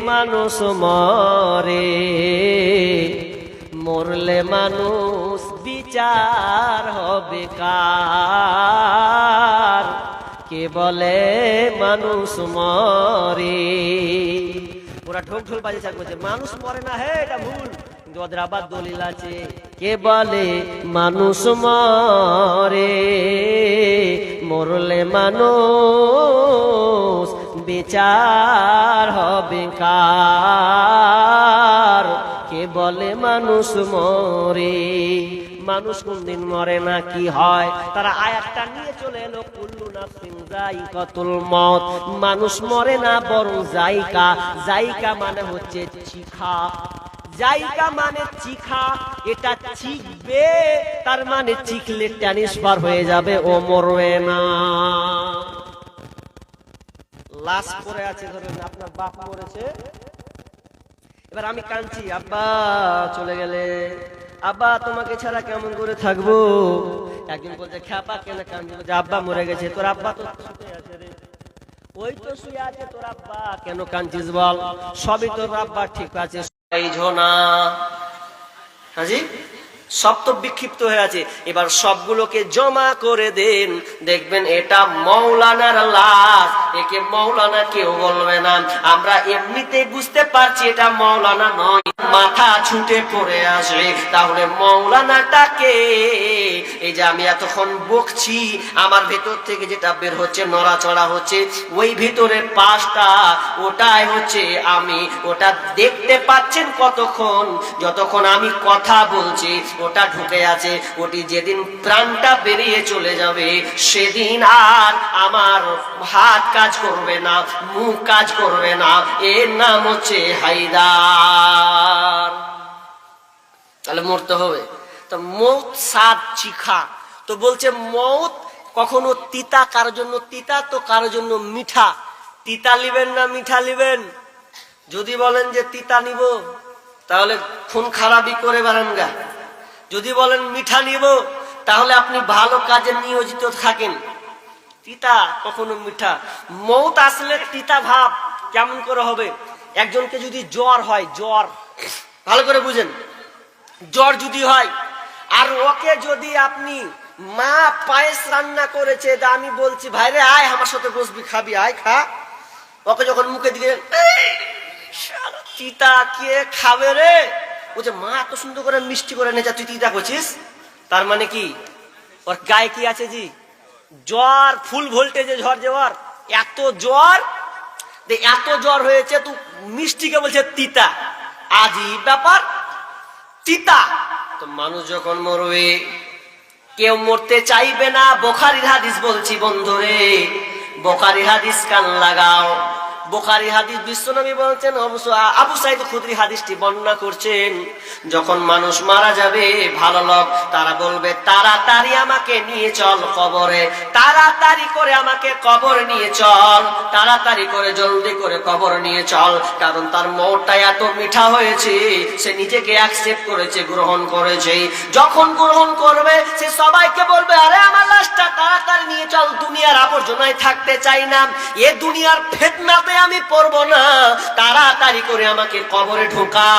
মানুষ মরে, মরলে মানুষ বিচার হবে কার? কে বলে মানুষ মরে? ওরা ঢোক ঢোল বাজে বলছে মানুষ মরে না, হে এটা ভুল, কিন্তু ওদের আবার দলিল আছে। কে বলে মানুষ মরে, মরলে মানুষ বিচার হবে কার? কে বলে মানুষ মরে? মানুষ কোনদিন মরে না, কি হয়? তারা আয়াতটা নিয়ে চলে এলো, কুল্লু নাফসিন যায়িকাতুল মউত। মানুষ মরে না, বরং যায়িকা। যায়িকা মানে হচ্ছে চিখা, জায়গা মানে চিখা, এটা চিখবে, তার মানে চিখলে ট্রান্সফার হয়ে যাবে, ও মরবে না। লাশ পড়ে আছে, ধরেন আপনার বাপ মরেছে, এবার আমি কাঁদছি, আব্বা চলে গেলে, আব্বা তোমাকে ছাড়া কেমন করে থাকবো? একদিন বলছে খ্যাপা কেন কাঁদছি? বলছে আব্বা মরে গেছে। তোর আব্বা তো শুয়ে আছে রে। ওই তো শুয়ে আছে, তোর আব্বা কেন কাঁদছিস বল? সবই তোর আব্বা ঠিক আছে, এই ঝোনা হাজি সব তো বিক্ষিপ্ত হয়ে আছে। এবার সবগুলোকে জমা করে দেন, দেখবেন এটা মৌলানার লাশ। একে মৌলানা কেউ বলবে না। আমরা এমনিতে বুঝতে পারছি এটা মৌলানা নয়, মাথা ছুটে পড়ে আসে। তাহলে মৌলানাটাকে, এই যে আমি এতক্ষণ বকছি, আমার ভেতর থেকে যেটা বের হচ্ছে, নড়াচড়া হচ্ছে, ওই ভিতরের পাশটা, ওটাই হচ্ছে আমি। ওটা দেখতে পাচ্ছেন কতক্ষণ? যতক্ষণ আমি কথা বলছি ওটা ঢুকে আছে। ওটি যেদিন প্রাণটা বেরিয়ে চলে যাবে, সেদিন আর আমার হাত কাজ করবে না, মুখ কাজ করবে না। এর নাম হচ্ছে হায়দার। তাহলে মরতে হবে। তো মৌত স্বাদ চিখা। তো বলছে মৌত কখনো তিতা, কারোর জন্য তিতা তো কারোর জন্য মিঠা। তিতা লিবেন না মিঠা লিবেন? যদি বলেন যে তিতা নিব, তাহলে খুন খারাপি করে বেড়ান গা। যদি বলেন মিঠা নিব, তাহলে আপনি ভালো কাজে নিয়োজিত থাকেন। তিতা কখনো মিঠা। মৌত আসলে তিতা ভাব কেমন করে হবে? একজনকে যদি জ্বর হয়, জ্বর ভালো করে বুঝেন, জ্বর যদি হয় আর ওকে যদি আপনি মা পায়েস রান্না করেছে, আমি বলছি ভাইরে আয় আমার সাথে বসবি, খাবি, আয় খা, ওকে যখন মুখে দিকে তিতা কে খাবে রে? বলছে মা এত সুন্দর করে মিষ্টি করে নেচা, তুই তিতা করছিস। তার মানে কি ওর গায়ে কি আছে? জি জ্বর, ফুল ভোল্টেজে ঝড়, জ্বর, এত জ্বর, এত জ্বর হয়েছে, তুই মিষ্টিকে বলছে তিতা। আজীব ব্যাপার, তিতা। তো মানুষ যখন মরবে, কেউ মরতে চাইবে না। বুখারীর হাদিস বলছি বন্ধুরে, বুখারীর হাদিস কান লাগাও। বুখারী হাদিস, বিশ্বনবী বলছেন, আবু সাঈদ খুদরি হাদিসটি বর্ণনা করছেন, যখন মানুষ মারা যাবে, ভালো লোক তারা বলবে তাড়াতাড়ি আমাকে নিয়ে চল কবরে, তাড়াতাড়ি করে আমাকে কবর নিয়ে চল, তাড়াতাড়ি করে জলদি করে কবর নিয়ে চল। কারণ তার মওতটা এত মিঠা হয়েছে, সে নিজেকে অ্যাকসেপ্ট করেছে, গ্রহণ করেছে। যখন গ্রহণ করবে, সে সবাইকে বলবে আরে আমার লাশটা তাড়াতাড়ি নিয়ে চল, দুনিয়ার আবর্জনায় থাকতে চাই না, এ দুনিয়ার ফিতনাতে আমি পড়বো না, তাড়াতাড়ি করে আমাকে কবরে ঢোকা,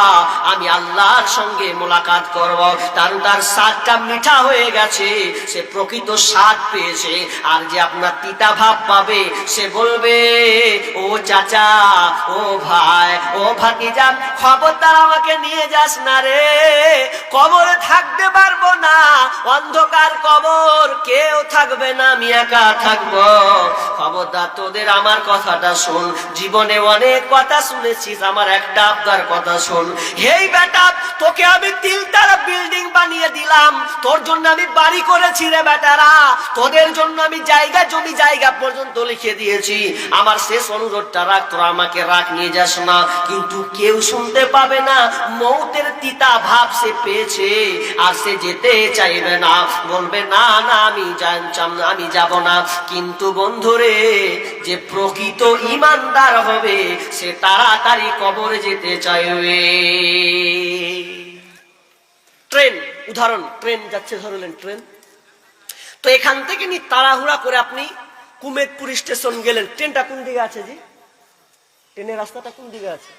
আমি আল্লাহর সঙ্গে মোলাকাত করব। তার স্বাদটা মিঠা হয়ে গেছে, সে প্রকৃত স্বাদ পেয়েছে। আর যে আপনার তিতা ভাব পাবে, সে বলবে ও চাচা, ও ভাই, ও ভাতিজা, খবরদার আমাকে নিয়ে যাস না রে, কবরে থাকতে পারবো না, অন্ধকার কবর, কেউ থাকবে না, আমি একা থাকবো। খবরদার তোদের আমার কথাটা শোন, জীবনে অনেক কথা শুনেছিস, আমার একটা আবদার কথা শোন। হেই বেটা, তোকে আমি 3 তলা বিল্ডিং বানিয়ে দিলাম, তোর জন্য আমি বাড়ি করেছি রে বেটারা, তোদের জন্য আমি জায়গা জমি জায়গা পর্যন্ত লিখে দিয়েছি, আমার শেষ অনুরোধটা রাখ, তোরা আমাকে রাখ, নিয়ে যাস না। কিন্তু কেউ শুনতে পাবে না, মৌতের তিতা ভাব সে পেয়েছে, আর সে যেতে চাইবে না, বলবে না না আমি যাব না। কিন্তু বন্ধুরে, যে প্রকৃত ঈমানদার হবে, সে তাড়াতাড়ি কবরে যেতে চাইবে। ট্রেন, উদাহরণ, ট্রেন যাচ্ছে, ধরলেন ট্রেন, তো এখান থেকে নি তাড়াহুড়া করে আপনি কুমেদপুর স্টেশন গেলেন, ট্রেনটা কোন দিকে আছে জি? ট্রেনের রাস্তাটা কোন দিকে আছে?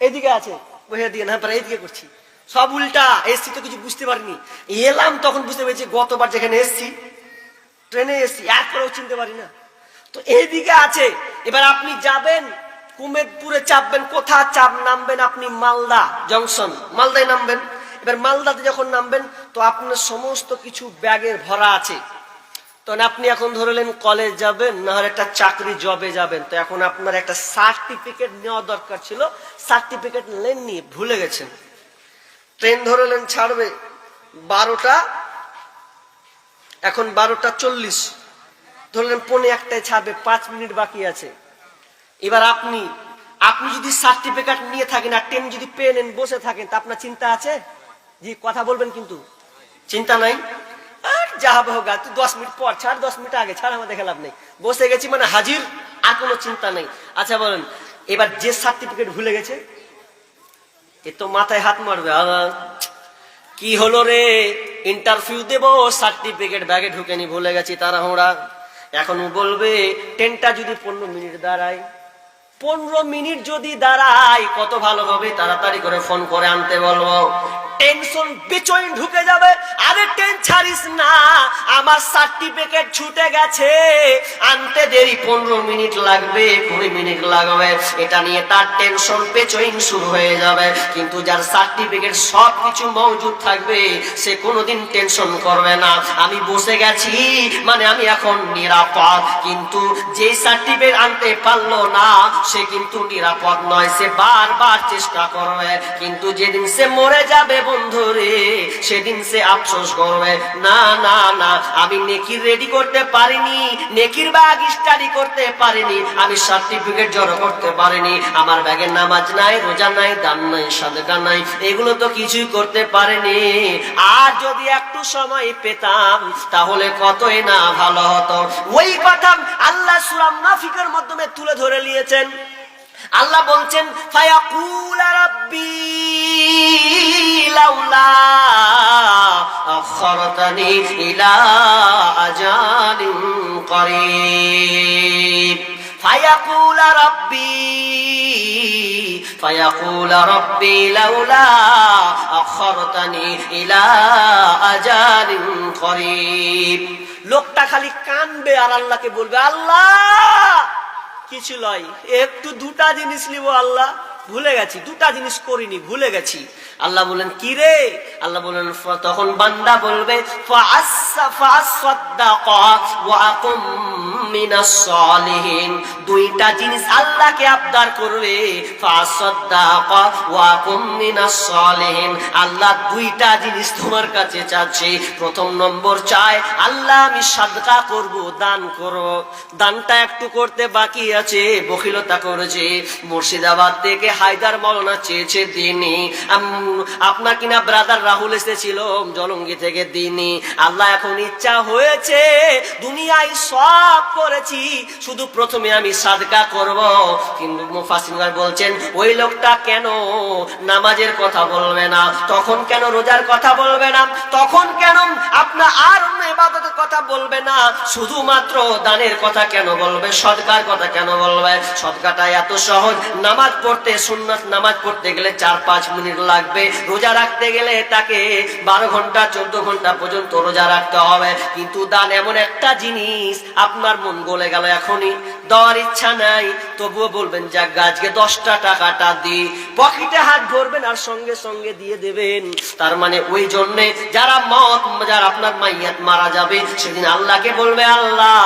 এইদিকে আছে, বসে দিকে না, এইদিকে করছি, সব উল্টা। এসছি তো কিছু বুঝতে পারিনি, এলাম তখন বুঝতে পেরেছি গতবার যেখানে এসছি ট্রেনে এসছি, এরপরেও চিনতে পারি না, তো এইদিকে আছে। এবার আপনি যাবেন কুমেদপুরে, চাপবেন, কোথায় নামবেন আপনি? মালদা জংশন, মালদায় নামবেন। এবার মালদাতে যখন নামবেন, তো আপনার সমস্ত কিছু ব্যাগের ভরা আছে, তখন আপনি এখন ধরলেন কলেজ যাবেন, না হলে একটা চাকরি জবে যাবেন, তো এখন আপনার একটা সার্টিফিকেট নেওয়া দরকার ছিল, সার্টিফিকেট নেননি, ভুলে গেছেন। ট্রেন ধরলেন, ছাড়বে 12টা, এখন 12:40, ধরলেন 12:01 ছাড়বে, 5 মিনিট বাকি আছে। এবার আপনি যদি সার্টিফিকেট নিয়ে থাকেন আর ট্রেন যদি পেয়ে নেন, বসে থাকেন, তা আপনার চিন্তা আছে জি? কথা বলবেন, কিন্তু চিন্তা নাই, আর যা হবে হোক, তুই 10 মিনিট পর ছাড়, 10 মিনিট আগে ছাড়, আমাদের খেলাপ নেই, বসে গেছি মানে হাজির, আর কোনো চিন্তা নেই। আচ্ছা বলেন, এবার যে সার্টিফিকেট ভুলে গেছে, এ তো মাথায় হাত মারবে, কি হলো রে, ইন্টারভিউ দেবো, সার্টিফিকেট ব্যাগে ঢুকেনি, ভুলে গেছি, তাড়াহুড়া। এখন বলবে ট্রেনটা যদি 15 মিনিট দাঁড়ায়, 15 মিনিট যদি দাঁড়ায়, কত ভালো হবে, তাড়াতাড়ি করে ফোন করে আনতে বলবো। টেনশন বেচইন ঢুকে যাবে, আরে ট্রেন ছাড়িস না, আমার সার্টিফিকেট ছুটে গেছে, আনতে দেরি, 15 মিনিট লাগবে, 20 মিনিট লাগবে, এটা নিয়ে তার টেনশন বেচইন শুরু হয়ে যাবে। কিন্তু যার সার্টিফিকেট সবকিছু মজুদ থাকবে, সে কোনোদিন টেনশন করবে না, আমি বসে গেছি মানে আমি এখন নিরাপদ। কিন্তু যে সার্টিফিকেট আনতে পারলো না, সে কিন্তু নিরাপদ নয়, সে বারবার চেষ্টা করবে, কিন্তু যেদিন সে মরে যাবে বন্ধুরে, সেদিন সে আফসোস করবে, না না না, আমি নেকির রেডি করতে পারিনি, নেকির ব্যাগ স্টাডি করতে পারিনি, আমি সার্টিফিকেট জড়ো করতে পারিনি, আমার ব্যাগের নামাজ নাই, রোজা নাই, দান নাই, সাদকা নাই, এগুলো তো কিছুই করতে পারিনি। আর যদি একটু সময় পেতাম, তাহলে কতই না ভালো হতো। ওই কথা আল্লাহ সূরা মুনাফিকের মাধ্যমে তুলে ধরে নিয়েছেন। আল্লাহ বলছেন, ফায়াকুল রাব্বি লাউলা আখরতানি ইলা আজালিন করিব, ফায়াকুল রাব্বি লাউলা আখরতানি ইলা আজালিন করিব। লোকটা খালি কানবে আর আল্লাহকে বলবে, আল্লাহ কিছু লয়, একটু 2টা জিনিস নিব আল্লাহ, ভুলে গেছি, 2টা জিনিস করিনি, ভুলে গেছি। আল্লাহ বলেন, কি রে? আল্লাহ বলেন, তখন বান্দা বলবে, দুইটা জিনিস আল্লাহকে আবদার করবে, আল্লাহ 2টা জিনিস তোমার কাছে চাচ্ছে। প্রথম নম্বর চায়, আল্লাহ আমি সাদকা করব, দান করব, দানটা একটু করতে বাকি আছে, বখিলতা করেছে। মুর্শিদাবাদ থেকে হায়দার মাওলানা চেয়েছে দিনই, আপনার কিনা ব্রাদার রাহুল এসেছিল জলঙ্গি থেকে দিনই। আল্লাহ এখন ইচ্ছা হয়েছে দুনিয়ায় সব করেছি, শুধু প্রথমে আমি সাদকা করব। কিন্তু মুফাসসিরগণ বলছেন ওই লোকটা কেন নামাজের কথা বলবে না, তখন কেন রোজার কথা বলবে না, তখন কেন আপনার আর অন্য ইবাদতের কথা বলবে না, শুধুমাত্র দানের কথা কেন বলবে, সদকার কথা কেন বলবে? সদকাটা এত সহজ। নামাজ পড়তে, সুন্নাত নামাজ পড়তে গেলে 4-5 মিনিট লাগবে, রোজা রাখতে গেলে তাকে 12 ঘন্টা 14 ঘন্টা পর্যন্ত রোজা রাখতে হবে। কিন্তু দান এমন একটা জিনিস, আপনার মন গলে গেল, এখনই দেওয়ার ইচ্ছা নাই, তবুও বলবেন যাক আজকে 10টা টাকাটা দিই, পকেটে হাত ভরবেন আর সঙ্গে সঙ্গে দিয়ে দেবেন। তার মানে ওই জন্যে যারা আপনার মাইয়াত মারা যাবে সেদিন আল্লাহকে বলবে আল্লাহ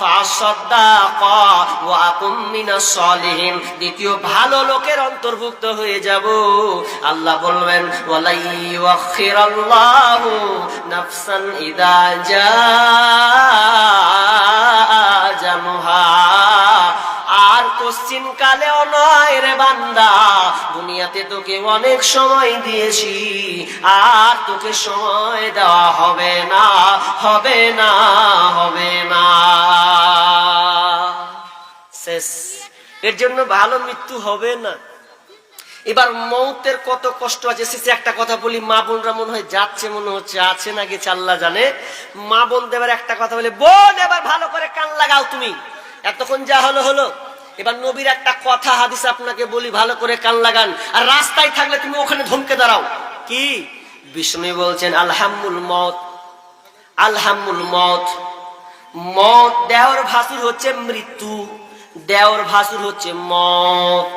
ফাসাদ্দাকা ওয়া আকুম মিনাস সালিহিন, দ্বিতীয় ভালো লোকের অন্তর্ভুক্ত হয়ে যাব। আল্লাহ বলবেন ওয়ালা ইউআখিরাল্লাহু নাফসান ইযা জাআ আজালুহা, আর কোশ্চিন কালেও নয় রে বান্দা, দুনিয়াতে তোকে অনেক সময় দিয়েছি, আর তোকে সময় দেওয়া হবে না, হবে না, হবে না, শেষ। এর জন্য ভালো মৃত্যু হবে না। এবার মৌতের কত কষ্ট আছে, শেষে একটা কথা বলি, মা বোনরা মনে হয় যাচ্ছে, মনে হচ্ছে আছে না গেছে আল্লাহ জানে। মা বোন দেবার একটা কথা বলে, বোন এবার ভালো করে কান লাগাও, তুমি এতক্ষণ যা হলো হলো, এবার নবীর একটা কথা হাদিস আপনাকে বলি, ভালো করে কান লাগান। আর রাস্তায় থাকলে তুমি ওখানে ধমকে দাঁড়াও। কি বিষ্ণু বলছেন? আলহামুল মত, আলহামুল মত, মত দেওর ভাসুর হচ্ছে মৃত্যু, দেওর ভাসুর হচ্ছে মত।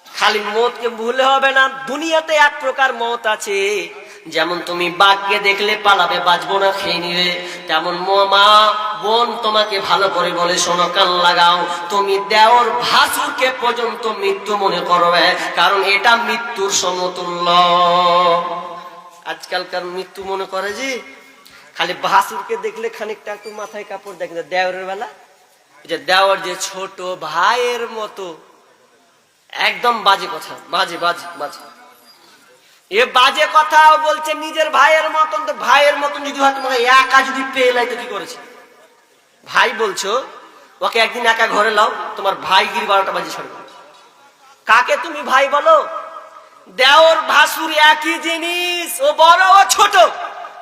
খালি মতকে ভুলে হবে না, দুনিয়াতে এক প্রকার মত আছে, যেমন তুমি বাঘকে দেখলে পালাবে, বাঁচবো না খেয়ে নিবে, তেমন মা বোন তোমাকে ভালো করে বলে শোনো, কান লাগাও, তুমি দেওর ভাসুরকে পর্যন্ত মৃত্যু মনে করবে, কারণ এটা মৃত্যুর সমতুল্য। আজকালকার মৃত্যু মনে করে যে খালি ভাসুরকে দেখলে খানিকটা একটু মাথায় কাপড় দেখে, দেওরের বেলা যে দেওর যে ছোট ভাইয়ের মতো, একদম বাজে কথা, বাজে বাজে বাজে, এ বাজে কথা বলছে নিজের ভাইয়ের মতন। তো ভাইয়ের মতন যদি হয়, তোমাকে একা যদি পেয়ে লাই তো কি করেছে? ভাই বলছো, ওকে একদিন একা ঘরে লাও, তোমার ভাই গিরি 12টা বাজে ছাড়বে। কাকে তুমি ভাই বলো? দেওর ভাসুর একই জিনিস, ও বড় ও ছোট,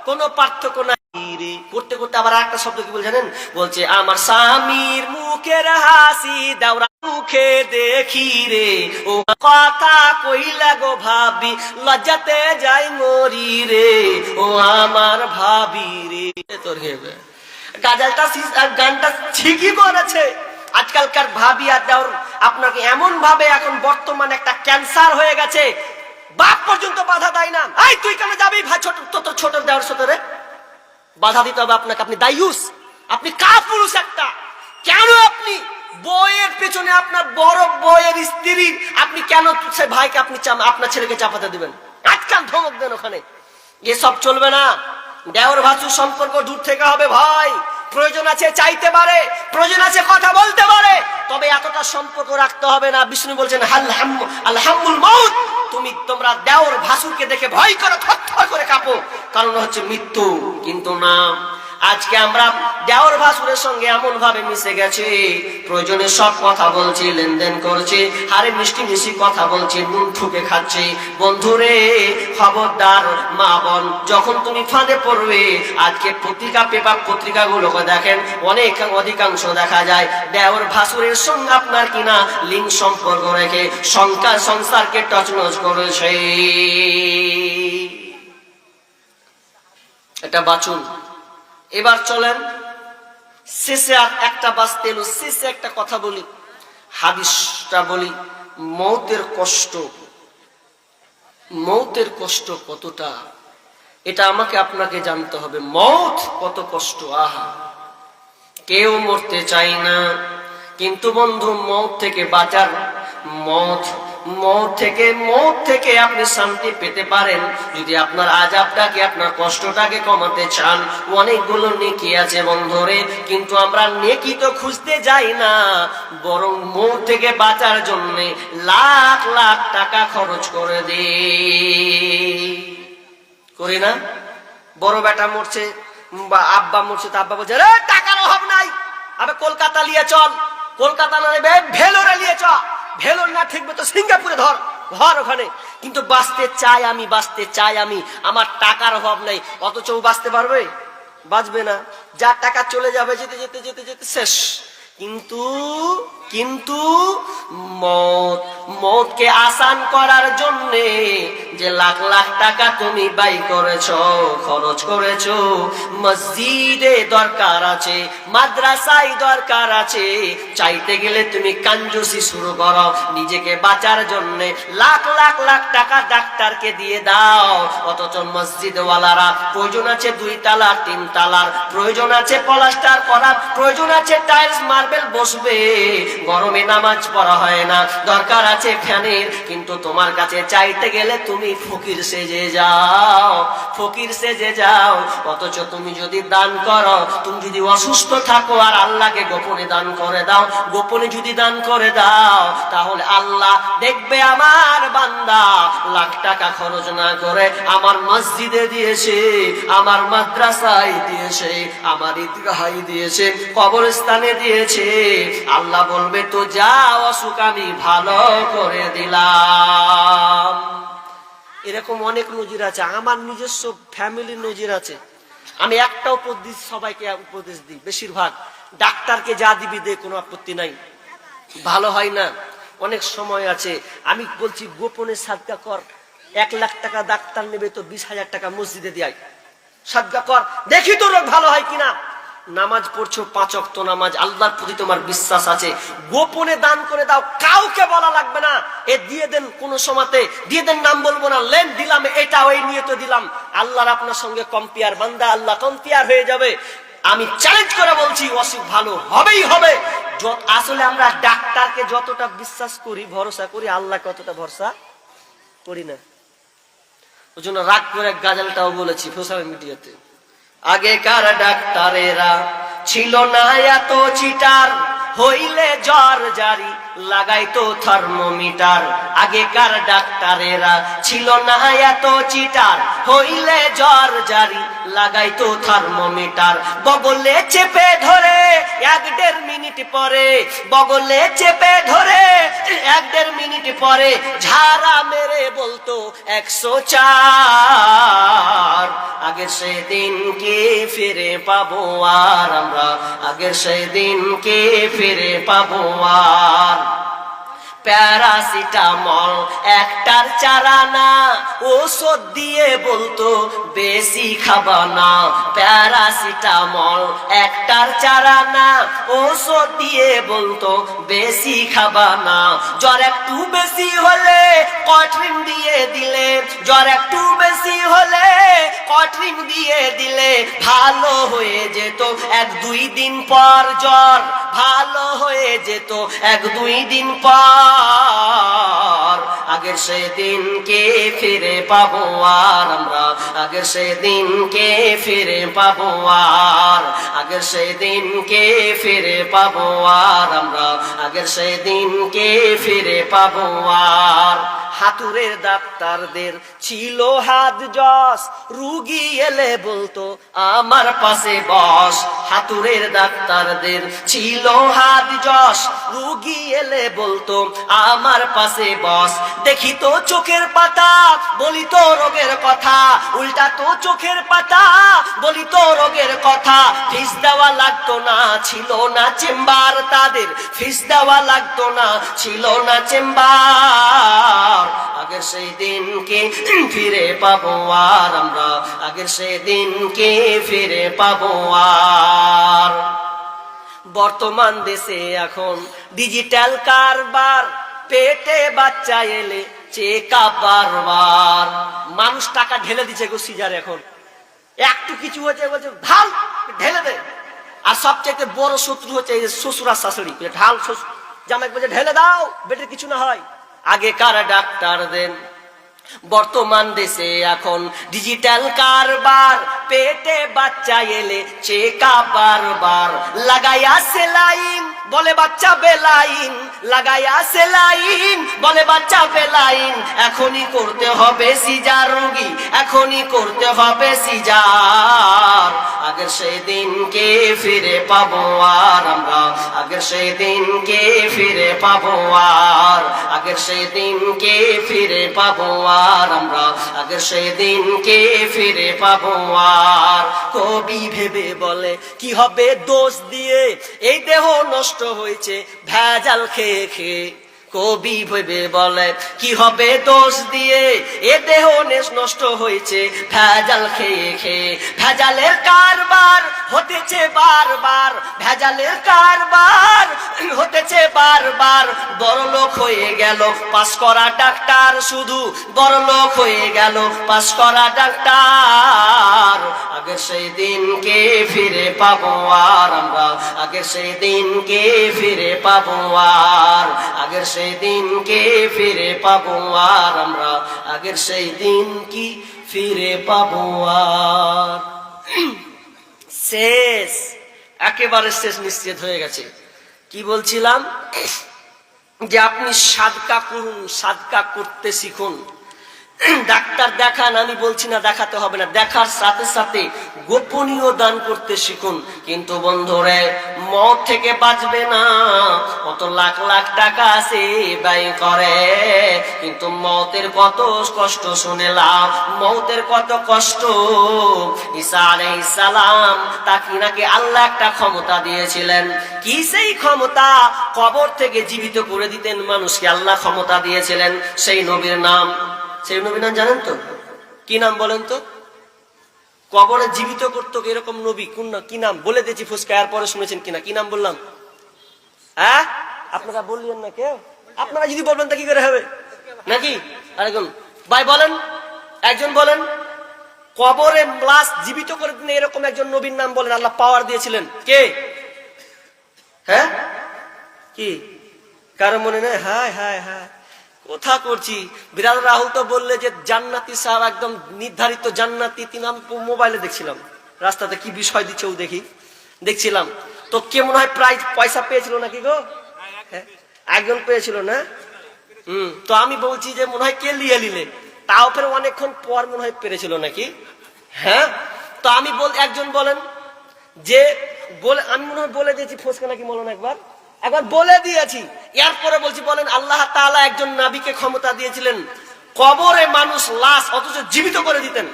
কোনো পার্থক্য নাই। করতে করতে আবার একটা শব্দ কি বল জানেন? বলছে আমার স্বামীর মুখের হাসি দেওরা মুখে দেখি রে, ও কথা কইলা গো ভাবি লজ্জাতে যাই মরি রে, ও আমার ভাবি রে। তোর হেবে গাজালটা গানটা ঠিকই করেছে। আজকালকার ভাবি আর দেওর আপনাকে এমন ভাবে এখন বর্তমানে একটা ক্যান্সার হয়ে গেছে, বাপ পর্যন্ত বাধা দেয় না। এই তুই কেন যাবি ভাই, ছোট তোর ছোট দেওয়ার সাথে রে, বাধা দিতে হবে আপনাকে। আপনি দায়ুস, আপনি কাপুরুষ একটা। কেন আপনি বইয়ের পেছনে আপনার বড় বইয়ের স্ত্রী, আপনি কেন সে ভাইকে আপনি আপনার ছেলেকে চাপাতে দিবেন? আজকাল ধমক দেন ওখানে, এসব চলবে না। দেওর ভাসুর সম্পর্ক দূর থেকে হবে ভাই। প্রয়োজন আছে চাইতে পারে, প্রয়োজন আছে কথা বলতে পারে, তবে এতটা সম্পর্ক রাখতে হবে না। বিষ্ণু বলছেন আলহামুল মউত, তোমরা দেওর ভাসুরকে দেখে ভয় করো, থরথর করে কাঁপো, কারণ হচ্ছে মৃত্যু। কিন্তু না, আজকে আমরা দেওর ভাসুরের সঙ্গে এমন ভাবে মিশে গেছে, প্রয়োজনে সব কথা বলছি, লেনদেন করছি, আরে মিষ্টি মিষ্টি কথা বলছি, নুন ঠুকে খাচ্ছি। বন্ধুরে খবরদার, মা বোন যখন তুমি ফাঁদে পড়বে, আজকে পত্রিকা পেপার পত্রিকাগুলোকে দেখেন, অধিকাংশ দেখা যায় দেওর ভাসুরের সঙ্গে আপনার কিনা লিঙ্ক সম্পর্ক রেখে সংসারকে টচনচ করেছে। এটা বাঁচুন। এবার চলেন শেষে আর একটা বাঁচতে এলো, শেষে একটা কথা বলি, হাদিসটা বলি। মৌতের কষ্ট, মৌতের কষ্ট কতটা, এটা আমাকে আপনাকে জানতে হবে। মৌত কত কষ্ট, আহা, কেউ মরতে চাই না, কিন্তু বন্ধু মৌত থেকে বাঁচার, মৌত থেকে আপনি শান্তি পেতে পারেন যদি আপনার আযাবটাকে, আপনার কষ্টটাকে কমাতে চান। অনেকগুলো নেকি আছে বন্ধুরে, কিন্তু আমরা নেকি তো খুঁজতে যাই না, বরং মৌত থেকে বাঁচার জন্য লাখ লাখ টাকা খরচ করে দিই, করি না? বড় বেটা মরছে বা আব্বা মরছে, তো আব্বা বলছে রে টাকার অভাব নাই, আবে কলকাতা নিয়ে চল, কলকাতা না নেবে ভেলোরে নিয়ে চ, ভেলোর না ঠিকবে তো সিঙ্গাপুরে ধর ওখানে। কিন্তু বাঁচতে চাই আমি, বাঁচতে চাই আমি, আমার টাকার অভাব নেই, অথচ বাঁচতে পারবে? বাঁচবে না। যার টাকা চলে যাবে যেতে যেতে যেতে যেতে শেষ। কিন্তু কিন্তু মৌতকে আসান করার জন্য যে লাখ লাখ টাকা তুমি ব্যয় করেছো, খরচ করেছো, মসজিদে দরকার আছে, মাদ্রাসায় দরকার আছে, চাইতে গেলে তুমি কাঞ্জুসি শুরু করো নিজেকে বাঁচার জন্য, লাখ লাখ লাখ টাকা ডাক্তারকে দিয়ে দাও, অথচ মসজিদওয়ালারা প্রয়োজন আছে 2 তালা 3 তালার, প্রয়োজন আছে প্লাস্টার করার, প্রয়োজন আছে টাইলস মার্বেল বসবে, গরমে নামাজ পড়া হয় না, দরকার আছে ফ্যানের, কিন্তু তোমার কাছে চাইতে গেলে তুমি ফকির সেজে যাও, ফকির সেজে যাও। অথচ তুমি যদি দান করো, তুমি যদি অসুস্থ থাকো আর আল্লাহকে গোপনে দান করে দাও, গোপনে যদি দান করে দাও, তাহলে আল্লাহ দেখবে আমার বান্দা লাখ টাকা খরচ না করে আমার মসজিদে দিয়েছে, আমার মাদ্রাসায় দিয়েছে, আমার ঈদগাহে দিয়েছে, কবরস্থানে দিয়েছে। আল্লাহ বলবে তো যাও, অসুখ আমি ভালো করে দিলাম। এরকম অনেক নজির আছে, আমার নিজস্ব ফ্যামিলির নজির আছে। আমি একটা উপদেশ সবাইকে উপদেশ দিই, বেশিরভাগ ডাক্তারকে যা দিবি দে, কোনো আপত্তি নাই, ভালো হয় না, অনেক সময় আছে। আমি বলছি গোপনে সাদকা কর, 1 লাখ টাকা ডাক্তার নেবে তো 20,000 টাকা মসজিদে দেয়, সাদকা কর, দেখি তো রোগ ভালো হয় কিনা। নামাজ পড়ছো 5 ওয়াক্ত নামাজ, আল্লাহর প্রতি তোমার বিশ্বাস আছে, গোপনে দান করে দাও, কাউকে বলা লাগবে না, এ দিয়ে দেন, কোন সময়তে দিয়ে দেন, নাম বলবো না, লেন দিলাম, এটা ওই নিয়ে তো দিলাম, আল্লাহর আপনার সঙ্গে কম্পেয়ার, বান্দা আল্লাহ কম্পেয়ার হয়ে যাবে। আমি চ্যালেঞ্জ করে বলছি অসুখ ভালো হবেই হবে। আসলে আমরা ডাক্তারকে যতটা বিশ্বাস করি, ভরসা করি, আল্লাহকে অতটা ভরসা করি না। ওই জন্য রাগ করে গাজালটাও বলেছি সোশ্যাল মিডিয়াতে, আগেকার ডাক্তারেরা ছিল না এত চিটার, হইলে জ্বর জারি লাগাইতো থার্মোমিটার। আগেকার ডাক্তারেরা ছিল না এত চিটার, হইলে জ্বর জারি লাগাইতো থার্মোমিটার। বগলে চেপে ধরে 1-1.5 মিনিট পরে, বগলে চেপে ধরে 1-1.5 মিনিট পরে ঝাড়া মেরে বলতো 104। আগের সেদিনকে ফিরে পাবো আর আমরা, আগের সেদিনকে ফিরে পাবো আর। প্যারাসিটামল একটার চারানা, ওষুধ দিয়ে বলতো বেশি খাবা না। প্যারাসিটামল একটার চারানা, ওষুধ দিয়ে বলতো বেশি খাবা না। জ্বর একটু বেশি হলে কট্রিন দিয়ে দিলে, জ্বর একটু বেশি হলে কট্রিন দিয়ে দিলে ভালো হয়ে যেত 1-2 দিন পর, জ্বর ভালো হয়ে যেত 1-2 দিন পর। আগের সেদিনকে ফিরে পাবো আর আমরা, আগের সেদিনকে ফিরে পাবো আর, আগের সেদিনকে ফিরে পাবো আর আমরা, আগের সেদিনকে ফিরে পাবো আর। হাতুড়ের ডাক্তারদের ছিল হাত যশ, রুগী এলে বলতো আমার পাশে বস। হাতুড়ের ডাক্তারদের ছিল হাত যশ, রুগী এলে বলতো আমার পাশে বস। দেখি তো চোখের পাতা, বলি তো রোগের কথা, উল্টা তো চোখের পাতা, বলি তো রোগের কথা। ফিস দেওয়া লাগতো না, ছিল না চেম্বার তাদের, ফিস দেওয়া লাগতো না, ছিল না চেম্বার। আগের সেই দিনকে ফিরে পাবো আর আমরা, আগের সেই দিনকে ফিরে পাবো আর। বর্তমান দেশে এখন ডিজিটাল কারবার, পেটে বাচ্চা এলে চেকআপ বারবার। মানুষ টাকা ঢেলে দিচ্ছে গো সিজার, এখন একটু কিছু হচ্ছে বলছে ঢাল ঢেলে দে। আর সবচেয়ে বড় শত্রু হচ্ছে শ্বশুর আর শাশুড়ি, ঢাল জামাই বলছে ঢেলে দাও, বেটের কিছু না হয়। আগেকার ডাক্তারদের, বর্তমান দেশে এখন ডিজিটাল কারবার, পেটে বাচ্চা এলে চেকআপ বারবার। লাগাইয়া সেলাইন বলে বাচ্চা বেলাইন, লাগাইয়া সেলাইন বলে বাচ্চা বেলাইন। এখনই করতে হবে সিজার রোগী, এখনই করতে হবে সিজার। আগের সেই দিনকে ফিরে পাবো আর আমরা, আগের সেই দিনকে ফিরে পাবো আর, আগের সেই দিনকে ফিরে পাবো আর আমরা, আগের সেই দিনকে ফিরে পাবো আর। কবি ভেবে বলে কি হবে দোষ দিয়ে, এই দেহ নষ্ট হয়েছে ভেজাল খেয়ে খেয়ে। কবি ভেবে বলে কি হবে দোষ দিয়ে, এ দেহ নষ্ট হয়েছে ভেজাল খেয়ে খেয়ে। ভেজালের কারবার হতেছে বারবার, ভেজালের কারবার হতেছে বারবার। বড়লোক হয়ে গেল পাস করা ডাক্তার, শুধু বড়লোক হয়ে গেল পাস করা ডাক্তার। আগের সেই দিনকে ফিরে পাবো আর আমরা, আগের সেই দিনকে ফিরে পাবো আর, আগের সেই দিনকে ফিরে পাবো আর আমরা, আগের সেই দিন কি ফিরে পাবো আর। শেষ, একেবারে শেষ নিশ্চিত হয়ে গেছে। কি বলছিলাম যে আপনি সাদকা করুন, সাদকা করতে শিখুন। ডাক্তার দেখান, আমি বলছি না দেখাতে হবে না, দেখার সাথে সাথে গোপনীয় দান করতে শিখুন। কিন্তু বন্ধুরে, মত থেকে বাঁচবে না, কত লাখ লাখ টাকা আছে ব্যয় করে, কিন্তু মতের কত কষ্ট শুনেলাম, মতের কত কষ্ট। ঈসা আলাইহিস সালাম তাকে নাকি আল্লাহ একটা ক্ষমতা দিয়েছিলেন। কি সেই ক্ষমতা? কবর থেকে জীবিত করে দিতেন মানুষকে আল্লাহ ক্ষমতা দিয়েছিলেন। সেই নবীর নাম, সেই নবীর নাম জানেন তো? কি নাম বলেন তো? কবরে জীবিত করতো এরকম নবী কোন না? কি নাম বলে দিয়েছি ফুসকা, এরপরে শুনেছেন কিনা? কি নাম বললাম? হ্যাঁ, আপনারা বললেন না কেউ? আপনারা যদি বলবেন তা কি করে হবে নাকি? আরেকজন ভাই বলেন, একজন বলেন, কবরে লাশ জীবিত করে দিন এরকম একজন নবীর নাম বলেন, আল্লাহ পাওয়ার দিয়েছিলেন। কে? হ্যাঁ, কি কারো মনে নেই? হায় হায় হায়, কথা করছি। বিরাট রাহুল তো বললে যে জান্নাতি সাহেব একদম নির্ধারিত জান্নাতি। আমি মোবাইলে দেখছিলাম, রাস্তাতে কি বিষয় দিচ্ছে ও দেখছিলাম। তো কে মনে হয় প্রাইজ পয়সা পেয়েছিল নাকি গো? একজন পেয়েছিল না? তো আমি বলছি যে মনে হয় কে লিলে, তাও ফের অনেকক্ষণ পর মনে হয় পেরেছিল নাকি। হ্যাঁ, তো আমি একজন বলেন যে বলে, আমি মনে হয় বলে দিয়েছি ফোসকা নাকি বলুন একবার বলে দিয়েছি। এরপরে বলছি বলেন, আল্লাহ তাআলা একজন নবীকে ক্ষমতা দিয়েছিলেন কবরে মানুষ লাশ অথচ জীবিত করে দিতেন।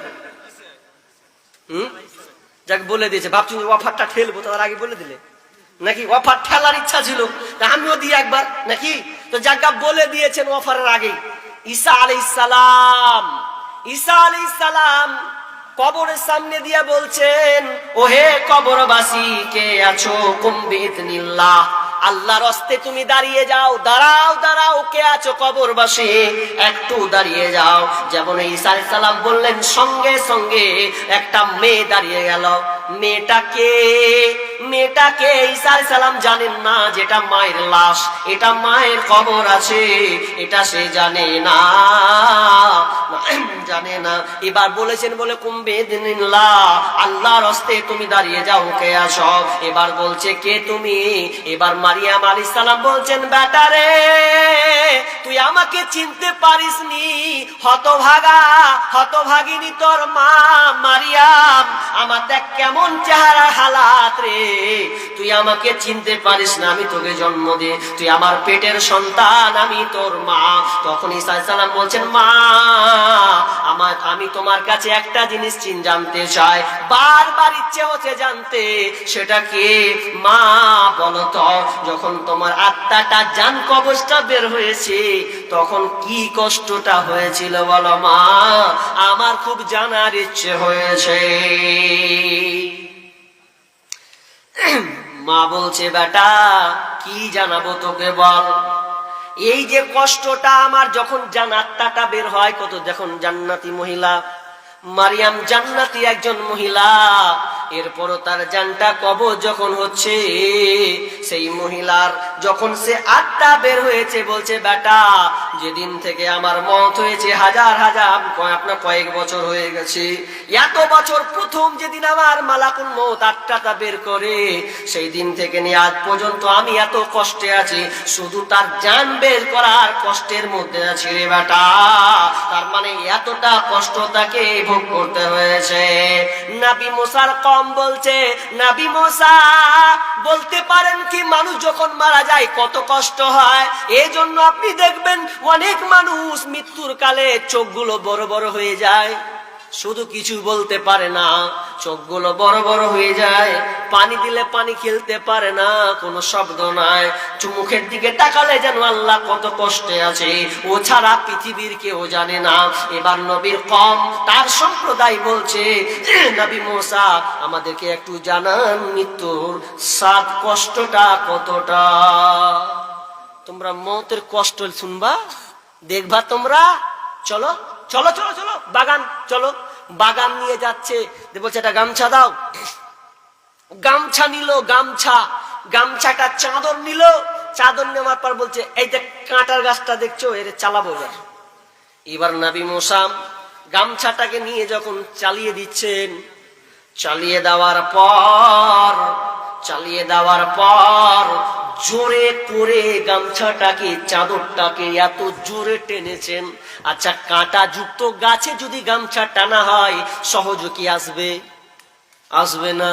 যাকে বলে দিয়েছে, ভাবছি অফারটা ঠেলবো, তার আগে বলে দিলে নাকি? অফার ঠেলার ইচ্ছা ছিল, আমিও দিই একবার নাকি? তো যাকে বলে দিয়েছেন অফারের আগে। ঈসা আলাইহিস সালাম, ঈসা আলাইহিস সালাম কবরের সামনে দিয়ে বলছেন, ওহে কবরবাসী কে আছো, কুম বিইذনিল্লাহ, আল্লাহর হস্তে তুমি দাঁড়িয়ে যাও। দাঁড়াও দাঁড়াও, কে আছো কবরবাসী, একটু দাঁড়িয়ে যাও। যেমন ঈসা আলাইহিস সালাম বললেন, সঙ্গে সঙ্গে একটা মেয়ে দাঁড়িয়ে গেল। মেয়েটাকে ঈসা আলাইহিস সালাম জানেন না যেটা মায়ের লাশ, এটা মায়ের কবর আছে, এটা সে জানে না। এবার বলেছেন বলে কুম বিইذনিল্লাহ, আল্লাহর হস্তে তুমি দাঁড়িয়ে যাও, কে আসো। এবার বলছে কে তুমি? এবার মারিয়াম আলাইহিস সালাম বলছেন, বেটা রে, তুই আমাকে চিনতে পারিসনি, হতভাগিনী তোর মা মারিয়াম, আমার দেখ কেমন চেহারা হালাত রে, তুই আমাকে চিনতে পারিস না, আমি তোকে জন্ম দিয়ে, তুই আমার পেটের সন্তান, আমি তোর মা। তখন ঈসা আলাইহিস সালাম বলছেন, মা আমি তোমার কাছে একটা জিনিস জানতে চাই, বারবার ইচ্ছে হচ্ছে জানতে, সেটা কি? মা বলো তো, যখন তোমার আত্মাটা জান কবজটা বের হয়েছে তখন কি কষ্টটা হয়েছিল বলো মা, আমার খুব জানার ইচ্ছে হয়েছে। মা বলছে, বেটা কি জানাবো তোকে, বল। এই যে কষ্টটা আমার যখন আত্মাটা বের হয়, কত যখন জান্নাতি মহিলা মারিয়াম জান্নাতি একজন মহিলা, এরপরও তার জানটা কবজ যখন হচ্ছে, সেই মহিলার যখন সে আত্মা বের হয়েছে বলছে, বেটা যেদিন থেকে আমার মওত হয়েছে হাজার হাজার আপনার কয়েক বছর হয়ে গেছে, এত বছর প্রথম যেদিন আমার মালাকুল মওত আত্মাটা বের করে সেই দিন থেকে নিয়ে আজ পর্যন্ত আমি এত কষ্টে আছি, শুধু তার জান বের করার কষ্টের মধ্যে আছি রে বেটা। তার মানে এতটা কষ্ট তাকে ভোগ করতে হয়েছে। নবী মুসার কওম বলছে, নবী মুসা বলতে পারেন কি মানুষ যখন মারা যায় কত কষ্ট হয়? এই জন্য আপনি দেখবেন অনেক মানুষ মৃত্যুর কালে চোখগুলো বড় বড় হয়ে যায়, শুধু কিছু বলতে পারে না, চোখগুলো বড় বড় হয়ে যায়, পানি দিলে পানি খেলতে পারে না, কোনো শব্দ নাই, মুখের দিকে তাকালে যেন আল্লাহ কত কষ্টে আছে, ও ছাড়া পৃথিবীর কেউ জানে না। এবার নবীর কওম তার সম্প্রদায় বলছে, নবী মুসা আমাদেরকে একটু জানান মৃত্যুর স্বাদ কষ্টটা কতটা। তোমরা মওতের কষ্ট শুনবা, দেখবা তোমরা, চলো চলো চলো চলো বাগান, চলো বাগান নিয়ে যাচ্ছে, বলছে একটা গামছা দাও, গামছা নিল, গামছাটা চাদর নিল, চাদর নেওয়ার পর বলছে, এই যে কাঁটার গাছটা দেখছো এর চালাবো। এবার নবী মুসা গামছাটাকে নিয়ে যখন চালিয়ে দিচ্ছেন, চালিয়ে দেওয়ার পর জোরে করে গামছাটাকে চাদরটাকে এত জোরে টেনেছেন। আচ্ছা কাঁটা যুক্ত গাছে যদি গামছা টানা হয় সহজ কি আসবে? আসবে না,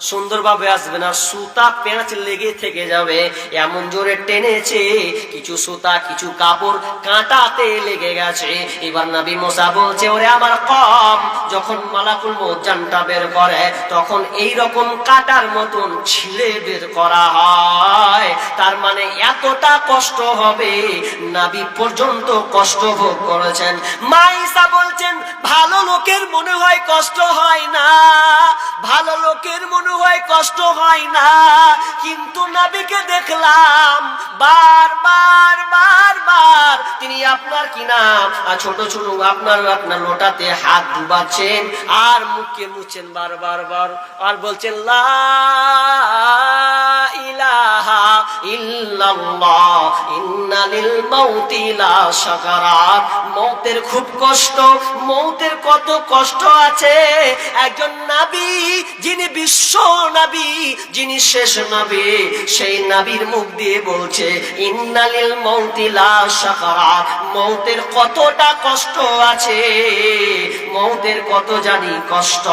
সুন্দরভাবে আসবে না, সুতা পেঁচ লেগে থেকে যাবে, এমন জোরে টেনেছে কিছু সুতা কিছু কাপড় কাঁটাতে লেগে গেছে। এবার নবী মুসা বলছে, ওরে আমার কওম যখন মালাকুল মওত জানটা বের করে তখন এই রকম কাঁটার মতন ছিঁড়ে বের করা হয়, তার মানে এতটা কষ্ট হবে, নবী পর্যন্ত কষ্ট ভোগ করেছেন। মা ঈসা বলছেন, ভালো লোকের মনে হয় কষ্ট হয় না, ভালো লোকের মনে হয় কষ্ট হয় না, কিন্তু নবীকে দেখলাম বারবার তিনি আপনার কি নাম ছোট ছোট আপনার লোটাতে হাত ডুবাচ্ছেন আর মুখে মুছেন বারবার, আর বলছেন লা ইলাহা ইল্লাল্লাহ ইন্না লিল মাউতি লা সাকারাত। মওতের খুব কষ্ট, মওতের কত কষ্ট আছে। একজন নবী, যিনি বিশ্ব নবী, যিনি শেষ নবী, সেই নবীর মুখ দিয়ে বলছে ইন্না লিল মাউতি লা সাকারাত। মওতের কতটা কষ্ট আছে, মওতের কত জানি কষ্ট,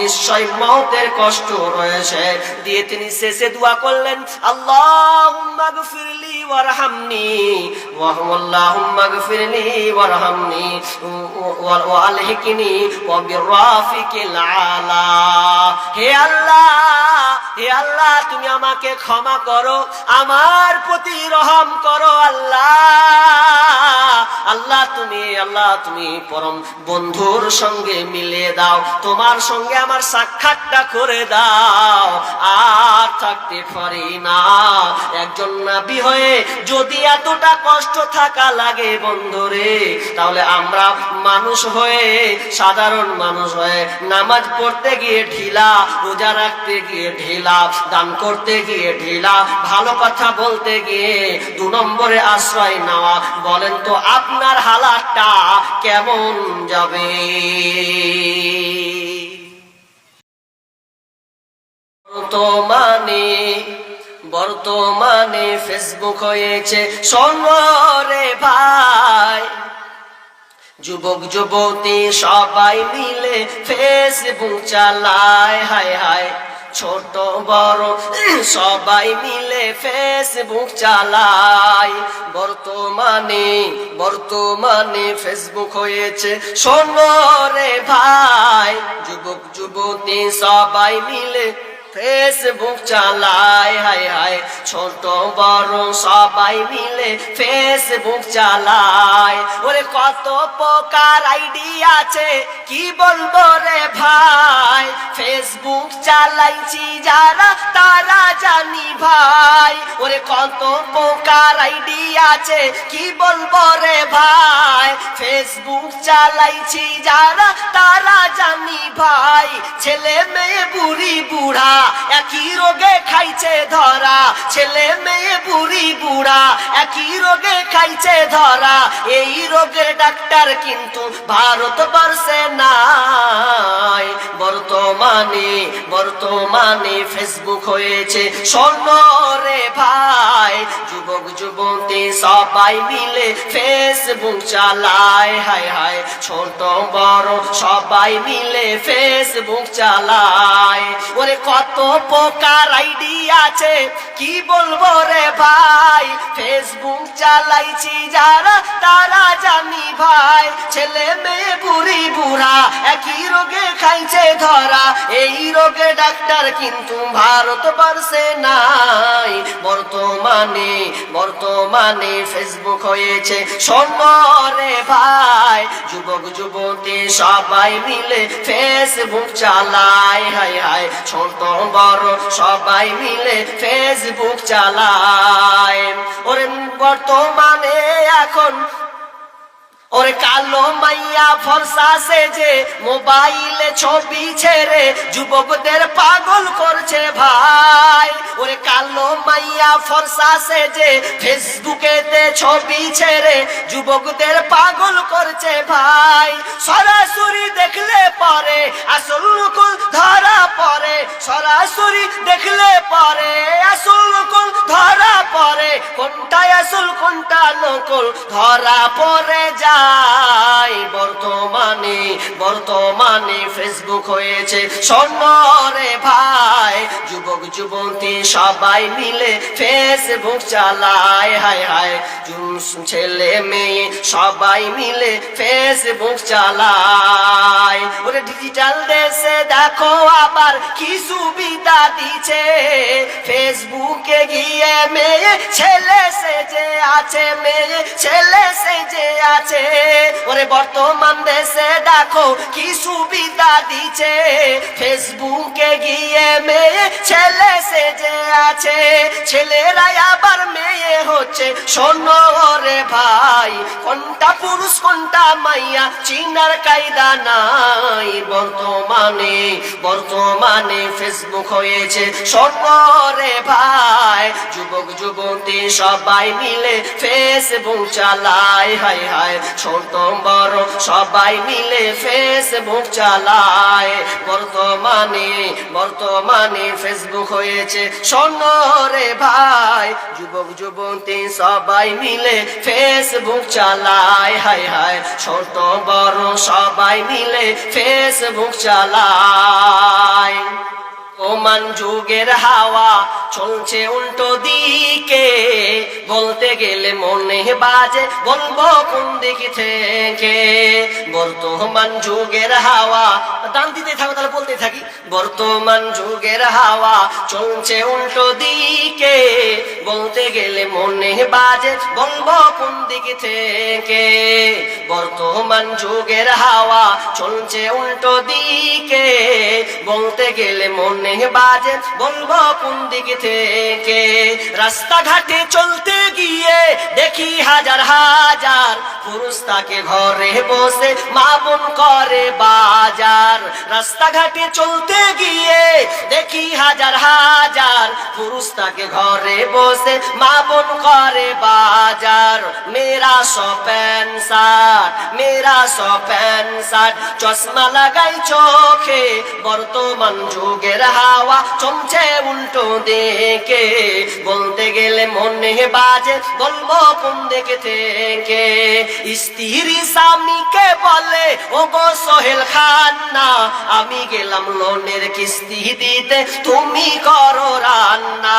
নিশ্চয় মওতের কষ্ট রয়েছে। দিয়ে তিনি শেষে দোয়া করলেন, আল্লাহুম্মা গফিরলি ওয়ারহামনি আল্লাহুম্মা গফিরলি ওয়ারহামনি ওয়া আলহিকনি ওয়া বিররাফিকিল আলা। হে আল্লাহ তুমি আমাকে ক্ষমা করো, আমার প্রতি রহম করো আল্লাহ তুমি পরম বন্ধুর সঙ্গে মিলে দাও, তোমার সঙ্গে আমার সাক্ষাৎটা করে দাও, আর থাকতে পারি না। একজন নবী হয়ে যদি এতটা কষ্ট থাকা লাগে বন্ধুরে, তাহলে আমরা মানুষ হয়ে, সাধারণ মানুষ হয়ে নামাজ পড়তে গিয়ে ঢিলা, রোজা রাখতে গিয়ে ঢিলা, দান করতে গিয়ে ঢিলা, ভালো কথা বলতে গিয়ে 2 নম্বরে আশ্রয় নেওয়া, বলেন তো আপনার হালাতটা কেমন যাবে? বর্তমানে ফেসবুক হয়েছে সোনরে ভাই, যুবক যুবতী সবাই মিলে ফেসবুক চালায়, হায় হায় ছোট বড় সবাই মিলে ফেসবুক চালায়। বর্তমানে ফেসবুক হয়েছে সোনরে ভাই, যুবক যুবতী সবাই মিলে ফেসবুক চালায়, হায় হায় ছোট বড় সবাই মিলে ফেসবুক চালায়। ওরে কত প্রকার আইডি আছে কি বলবো রে ভাই, ফেসবুক চালাইছি যারা তারা জানি ভাই। ওরে কত প্রকার আইডি আছে কি বলবো রে ভাই, ফেসবুক চালাইছি যারা তারা জানি ভাই। ছেলে মেয়ে বুড়ি বুড়া একই রোগে খাইছে ধরা, ছেলে মেয়ে বুড়ি বুড়া একই রোগে খাইছে ধরা। এই রোগের ডাক্তার কিন্তু ভারতবর্ষে নাই। বর্তমানে ফেসবুক হয়েছে স্বর্ণ রে ভাই। যুবক যুবতী সবাই মিলে ফেসবুক চালায়, হায় হায় ছোট বড় সবাই মিলে ফেসবুক চালায়। ওরে কত প্রকার আইডি আছে কি বলবো রে ভাই, ফেসবুক চালাইছি যারা তারা জানি ভাই। ছেলে মেয়ে বুড়ি বুড়া একই রোগে খাইছে ধরা, এই রোগে ডাক্তার কিন্তু ভারতবর্ষে নাই। বর্তমানে ফেসবুক হয়েছে স্বর্ণ রে ভাই। যুবক যুবতী সবাই মিলে ফেসবুক চালায়, হায় হায় ছোট বড় সবাই মিলে ফেসবুক চালায়। ওরে বর্তমানে এখন ওরে কালো মাইয়া ফর্সা সেজে মোবাইলে ছবি ছেড়ে যুবকদের পাগল করছে ভাই। ওরে কালো মাইয়া ফর্সা সেজে ফেসবুকেতে ছবি ছেড়ে যুবকদের পাগল করছে ভাই। সরাসরি দেখলে পরে আসল নকল ধরা পড়ে, সরাসরি দেখলে পরে আসল নকল ধরা পড়ে। কোনটা আসল কোনটা নকল ধরা পড়ে যায়। বর্তমানে ফেসবুক হয়েছে স্বর্ণ রে ভাই। যুবক যুবতী সবাই মিলে ফেসবুক চালায়, হায় হায় ছেলে মেয়ে সবাই মিলে ফেসবুক চালায়। ওরে ডিজিটাল দেশে দেখো আবার কি সুবিধা দিচ্ছে, ফেসবুকে গিয়ে মেয়ে ছেলে সেজে আছে, মেয়ে ছেলে সেজে আছে। ওরে বর্তমান দেশে দেখো কি সুবিধা দিচ্ছে, ফেসবুকে গিয়ে মেয়ে ছেলে সেজে আছে। ছেলেরাই আবার মেয়ে হচ্ছে স্বর্ণ রে ভাই। কোনটা পুরুষ কোনটা মাইয়া চিনার কায়দা নাই। বর্তমানে ফেসবুক হয়েছে স্বর্ণ রে ভাই। যুবক যুবতী সবাই মিলে ফেসবুক চালায়, হায় হায় ছোট বড় সবাই মিলে ফেসবুক চালায়। বর্তমানে ফেসবুক হয়েছে স্বর্ণ রে ভাই। যুবক যুবতী সবাই মিলে ফেসবুক চালায়, হায় হায় ছোট বড় সবাই মিলে ফেসবুক চালায়। ওমান যুগের হাওয়া চলছে উল্টো দিকে, বলতে গেলে মনে বাজে বলবো কোন দিক থেকে। বর্তমান যুগের হাওয়া দান দিতে থাকো তাহলে বলতে থাকি। বর্তমান যুগের হাওয়া চলছে উল্টো দিকে, বলতে গেলে মনে বাজে বলবো কোন দিক থেকে। বর্তমান যুগের হাওয়া চলছে উল্টো দিকে, বলতে গেলে মনে বাজে বলবো কোন দিক থেকে। রাস্তাঘাটে চলতে গিয়ে দেখি হাজার হাজার পুরুষ তাকে ঘরে বসে মা বোন করে বাজার। রাস্তাঘাটে চলতে গিয়ে দেখি হাজার হাজার পুরুষ তাকে ঘরে বসে মা বোন করে বাজার। মেরা সো প্যান্ট শার্ট চশমা লাগাই চোখে, বর্তমান যুগের হাওয়া চলছে উল্টো দিকে, বলতে গেলে মনে বাজে বলবো কোন দিক থেকে। স্ত্রী স্বামীকে বলে ও গো সোহেল খান না, আমি গেলাম লোনের কিস্তি দিতে তুমি করো রান্না।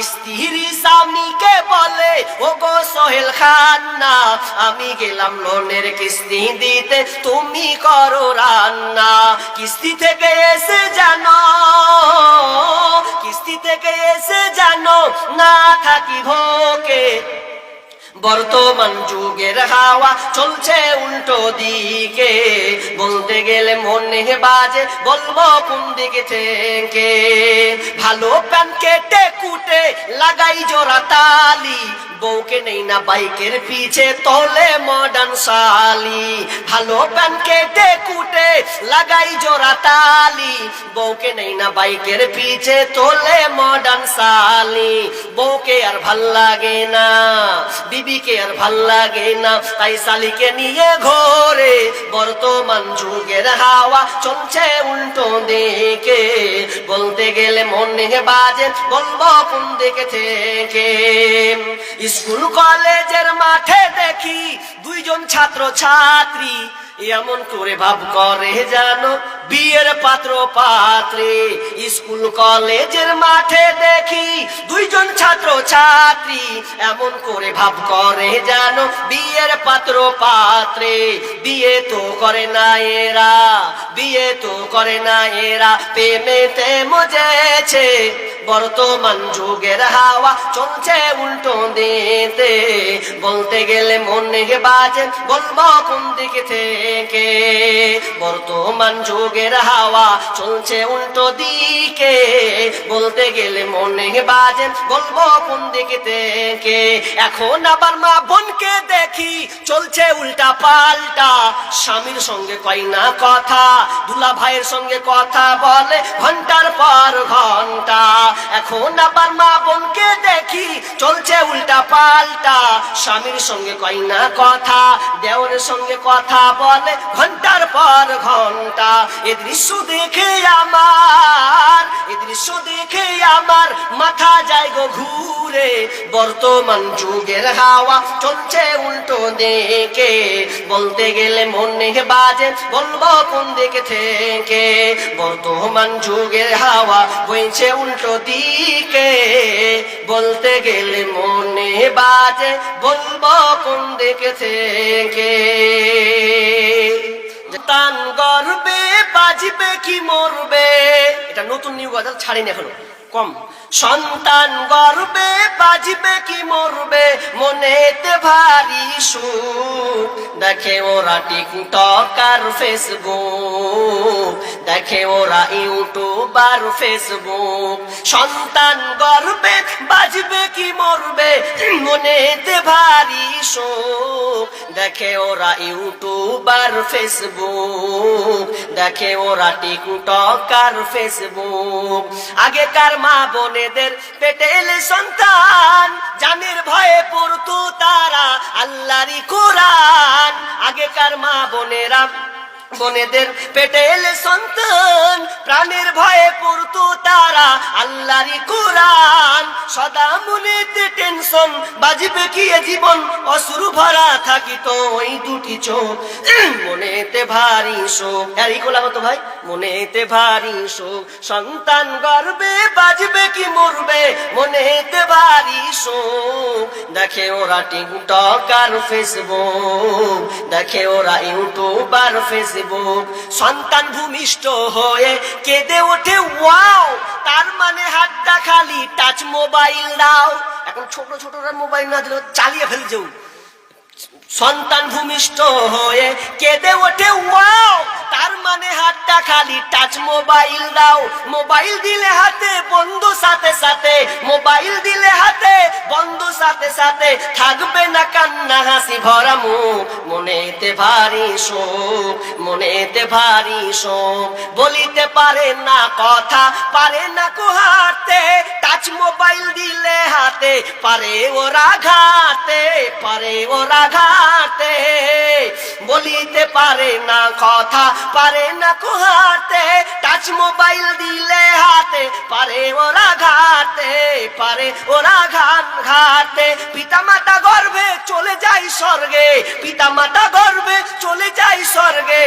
স্ত্রী স্বামীকে বলে ও গো সোহেল খান না, আমি গেলাম লোনের কিস্তি দিতে তুমি করো রান্না। কিস্তি থেকে এসে জানো না থাকি ভোকে। বর্তমান যুগের হাওয়া চলছে উল্টো দিকে, বলতে গেলে মনে বাজে বলবো কোন দিক থেকে। ভালো প্যান কেটে কুটে লাগাই জোড়া তালি, বউকে নেই না বাইকের পিছে তোলে মডার্ন শালি, ভালো প্যান কেটে কুটে লাগাই জোড়া তালি, বউকে নেই না বাইকের পিছে তোলে মডার্ন শালি, বউকে আর ভাল লাগে না, বিবিকে আর ভাল লাগে না, তাই শালিকে নিয়ে ঘোরে। বর্তমান যুগের হাওয়া চলছে উল্টো দিকে, বলতে গেলে মনে বাজে বলবো কোন দিকে থেকে। স্কুল কলেজের মাঠে দেখি দুইজন ছাত্র ছাত্রী এমন করে ভাব করে জানো বিয়ের পাত্র পাত্রী। স্কুল কলেজের মাঠে দেখি দুইজন ছাত্র ছাত্রী এমন করে ভাব করে জানো বিয়ের পাত্র পাত্রী। বিয়ে তো করে না এরা, বিয়ে তো করে না এরা, প্রেমেতে মজেছে। বর্তমান যুগের হাওয়া চলছে উল্টো দিতে, বলতে গেলে মনে বাজে বলবো কোন দিকে থেকে। বর্তমান যুগের হাওয়া চলছে উল্টো দিকে, বলতে গেলে মনে বাজে বলবো কোন দিকে থেকে। এখন আবার মা বোনকে দেখি চলছে উল্টা পাল্টা, স্বামীর সঙ্গে কয় না কথা, দুলা ভাইয়ের সঙ্গে কথা বলে ঘন্টার পর ঘন্টা। এখন আবার মা বোনকে দেখি চলছে উল্টা পাল্টা, স্বামীর সঙ্গে কয় না কথা, দেওরের সঙ্গে কথা বলে ঘন্টার পর ঘন্টা। এ দৃশ্য দেখে আমার, এ দৃশ্য দেখে আমার মাথা যায় গো ঘুরে। বর্তমান যুগের হাওয়া চলছে উল্টো দিকে, বলতে গেলে মনে বাজে বলবো কোন দিকে থেকে। বর্তমান যুগের হাওয়া বইছে উল্টো দিকে, বলতে গেলে মনে বাজে বলবো কোন দিকে থেকে। তান গর্বে বাজবে কি মরবে, এটা নতুন নিউ গজল ছাড়িনি এখনো, কম। সন্তান গর্বে বাজবে কি মরবে, মনেতে ভারী সুখ, দেখে ওরা টিকটক আর ফেসবুক, দেখে ওরা ইউটিউব আর ফেসবুক। সন্তান গর্বে বাজবে কি মরবে, মনেতে ভারী সুখ, দেখে ওরা ইউটিউব আর ফেসবুক, দেখে ওরা টিকটক আর ফেসবুক। আগেকার মা বোনেদের পেটে এলে সন্তান, জানের ভয়ে পড়তো তারা আল্লাহরই কোরআন। আগেকার মা বোনেরা বোনেদের পেটে এলে সন্তান, প্রাণের ভয়ে পড়তো তারা আল্লাহরই কোরআন। সদা মনেতে টেনশন, বাজবে কি এ জীবন, অশ্রু ভরা থাকিত ওই দুটি চোখ, মনেতে ভারী শোক। এই কোলাম তো ভাই, মনেতে ভারী শোক। সন্তান গর্বে বাজবে কি মরবে, মনেতে ভারী শোক, দেখে ওরা টিকটক আর ফেসবুক, দেখে ওরা ইউটিউব আর ফেসবুক। সন্তান ভূমিষ্ঠ হয়ে কেঁদে ওঠে ওয়াও, তার মানে হাতটা খালি টাচ মোবাইল দাও। এখন ছোট ছোটরা মোবাইল না দিলেও চালিয়ে ফেলছে। সন্তান ভূমিষ্ঠ হয়ে কেঁদে ওঠে ওয়াও, তার মানে হাতটা খালি টাচ মোবাইল দাও। মোবাইল দিলে হাতে বন্ধু সাথে সাথে, মোবাইল দিলে হাতে বন্ধু সাথে সাথে, থাকবে না কান্না হাসি ভরা মুখ, মনেতে ভারী শোক, মনেতে ভারী শোক। বলিতে পারে না কথা, পারে না কোহাতে, টাচ মোবাইল দিলে হাতে পারে ওরা ঘাতে, পারে ওরা ঘাতে। বলিতে পারে না কথা, পারে না কোহাতে, টাচ মোবাইল দিলে হাতে পারে ওরা ঘাতে, পারে ওরা ঘাতে। পিতা মাতা গর্ভে চলে যায় স্বর্গে, পিতা মাতা গর্ভে চলে যায় স্বর্গে,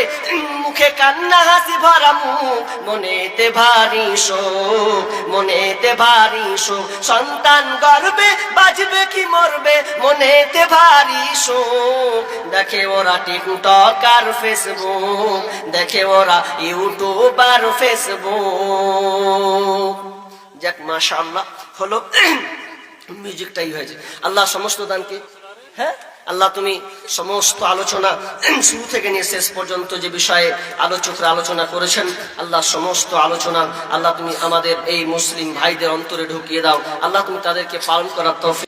মুখে কান্না হাসি ভরা মুখ, মনেতে ভারী শোক, মনেতে ভারী শোক। সন্তান গর্ভে বাজবে কি মরবে, মনেতে ভারী শোক, দেখে ওরা টিকটক আর ফেসবুক, দেখে ওরা ইউটিউব আর ফেসবুক। যাক মাশাআল্লাহ হলো, মিউজিকটাই হয়েছে। আল্লাহ সমস্ত দানকে, হ্যাঁ আল্লাহ তুমি সমস্ত আলোচনা শুরু থেকে নিয়ে শেষ পর্যন্ত যে বিষয়ে আলোচকরা আলোচনা করেছেন, আল্লাহ সমস্ত আলোচনা আল্লাহ তুমি আমাদের এই মুসলিম ভাইদের অন্তরে ঢুকিয়ে দাও। আল্লাহ তুমি তাদেরকে পালন করার তৌফিক